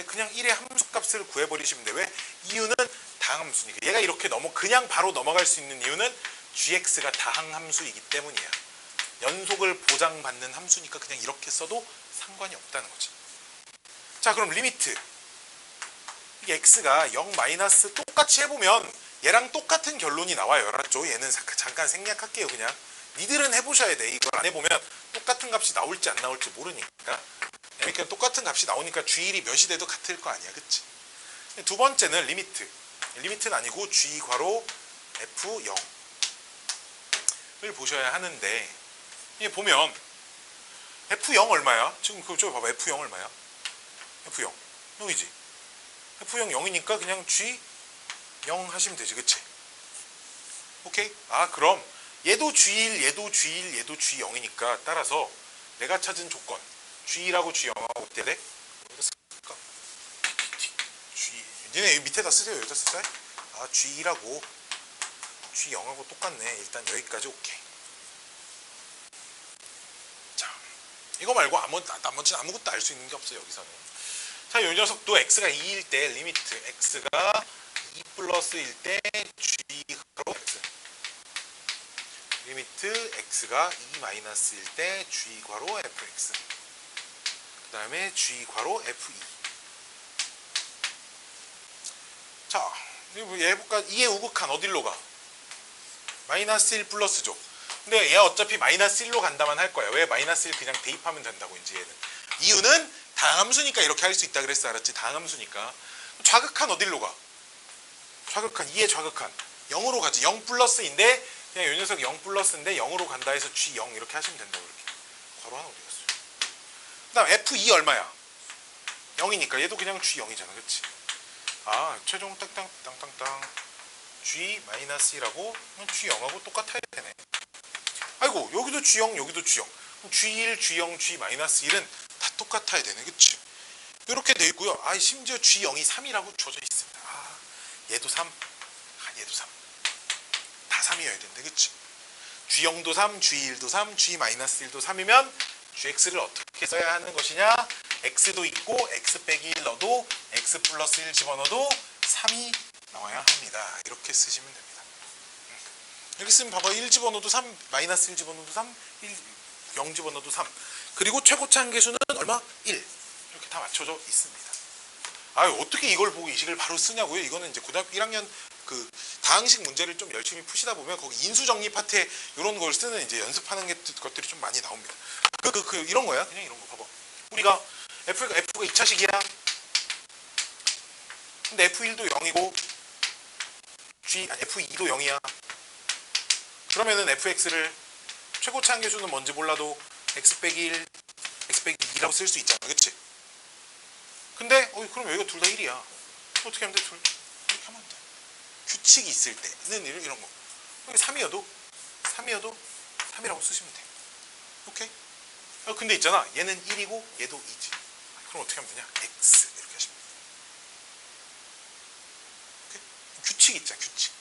그냥 1의 함수값을 구해버리시면 돼. 왜? 이유는 다항함수니까. 얘가 이렇게 그냥 바로 넘어갈 수 있는 이유는 gx가 다항함수이기 때문이야. 연속을 보장받는 함수니까 그냥 이렇게 써도 상관이 없다는 거지. 자, 그럼 리미트 이 x가 0 마이너스 똑같이 해보면 얘랑 똑같은 결론이 나와요. 알았죠? 얘는 잠깐 생략할게요. 그냥 니들은 해보셔야 돼. 이걸 안 해보면 똑같은 값이 나올지 안 나올지 모르니까. 그러니까 똑같은 값이 나오니까 g1이 몇이 돼도 같을 거 아니야. 그치? 두 번째는 리미트는 아니고 g 괄호 f0을 보셔야 하는데, 이게 보면 f0 얼마야? 지금 그거 좀 봐봐. f0 얼마야? f0 0이지. f0 0이니까 그냥 g 0 하시면 되지. 그치? 오케이? 그럼 얘도 g1, 얘도 g1, 얘도 g0이니까 따라서 내가 찾은 조건 g라고 g0하고 어때 돼? 어디다 쓸까? 니네 밑에다 쓰세요. 여기다 쓸까요? g2라고 g0하고 똑같네. 일단 여기까지 오케이. 자, 이거 말고 나머지는 아무것도 알 수 있는 게 없어요. 여기서는. 자, 이 녀석도 x가 2일 때 리미트 x가 2 플러스일 때 g 괄호 x, 리미트 x가 2 마이너스일 때 g 괄호 fx, 그 다음에 g 괄호 fe. 자, 얘 해볼까? 2의 우극한 어디로 가? 마이너스 1 플러스죠. 근데 얘 어차피 마이너스 1로 간다만 할 거야. 왜? 마이너스 1 그냥 대입하면 된다고 이제 얘는. 이유는 다항함수니까 이렇게 할 수 있다 그랬어. 알았지? 다항함수니까. 좌극한 어디로 가? 좌극한 2의 좌극한 0으로 가지. 0 플러스인데 그냥 요 녀석 0 플러스인데 0으로 간다 해서 G0 이렇게 하시면 된다고 이렇게. 괄호 하나 어디 갔어요? 그 다음 F2 얼마야? 0이니까 얘도 그냥 G0이잖아. 그치? 아, 최종 땅땅땅땅땅 G-1하고 G0하고 똑같아야 되네. 아이고, 여기도 G0 여기도 G0. G1, G0, G-1은 다 똑같아야 되네. 그치? 이렇게 돼 있고요. 아, 심지어 G0이 3이라고 줘져 있습니다. 아, 얘도 3. 아, 얘도 3. 다 3이어야 되는데. 그치? G0도 3, G1도 3, G-1도 3이면 Gx를 어떻게 써야 하는 것이냐? X도 있고 X 빼기 1 넣어도 X 플러스 1 집어넣어도 3이 나와야 합니다. 이렇게 쓰시면 됩니다. 이렇게 쓰면 봐봐. 1 집어넣어도 3, 마이너스 1 집어넣어도 3, 0 집어넣어도 3. 그리고 최고차 한계수는 얼마? 1. 이렇게 다 맞춰져 있습니다. 아유, 어떻게 이걸 보고 이 식을 바로 쓰냐고요? 이거는 이제 고등학교 1학년 그 다항식 문제를 좀 열심히 푸시다 보면 거기 인수정리 파트에 이런 걸 쓰는 이제 연습하는 것들이 좀 많이 나옵니다. 이런 거야. 그냥 이런 거 봐봐. 우리가 F가 2차식이야. 근데 F1도 0이고 F2도 0이야. 그러면은 fx를 최고차 한계수는 뭔지 몰라도 x 빼기 1, x 빼기 2라고 쓸 수 있잖아. 그치? 근데 그럼 여기가 둘 다 1이야. 어떻게 하면 돼? 이렇게 하면 돼. 규칙이 있을 때는 이런 거. 여기 3이어도 3이라고 쓰시면 돼. 오케이? 근데 있잖아. 얘는 1이고 얘도 2지. 그럼 어떻게 하면 되냐? x 이렇게 하시면 돼. 오케이? 규칙 있잖아. 규칙.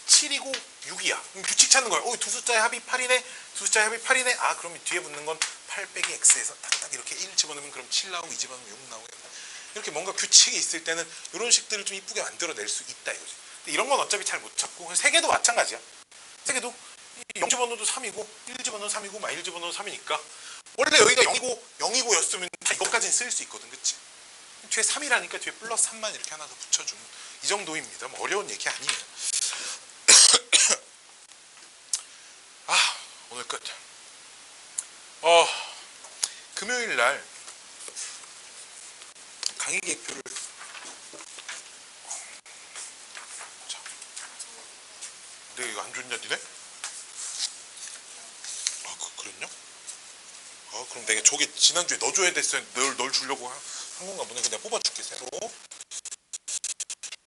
7이고 6이야. 그럼 규칙 찾는 거야. 두 숫자의 합이 8이네. 두 숫자의 합이 8이네. 아, 그럼 뒤에 붙는 건 8 빼기 x에서 딱딱 이렇게 1 집어넣으면 그럼 7 나오고 2 집어넣으면 6 나오고. 이렇게 뭔가 규칙이 있을 때는 이런 식들을 좀 이쁘게 만들어낼 수 있다 이거지. 근데 이런 건 어차피 잘 못 찾고 세개도 마찬가지야. 세개도 0 집어넣어도 3이고 1 집어넣어도 3이고 1 집어넣어도 3이니까 원래 여기가 0이고 였으면 다 이것까지는 쓸 수 있거든. 그치? 뒤에 3이라니까 뒤에 플러스 3만 이렇게 하나 더 붙여주는 이 정도입니다. 뭐 어려운 얘기 아니에요. 아, 오늘 끝. 금요일 날 강의 계획표를 자, 근데 이거 안 줬냐 니네? 아, 그랬냐? 그럼 내가 저기 지난주에 너 줘야 됐어요. 널 주려고 한 건가 보네. 그냥 뽑아줄게 새로.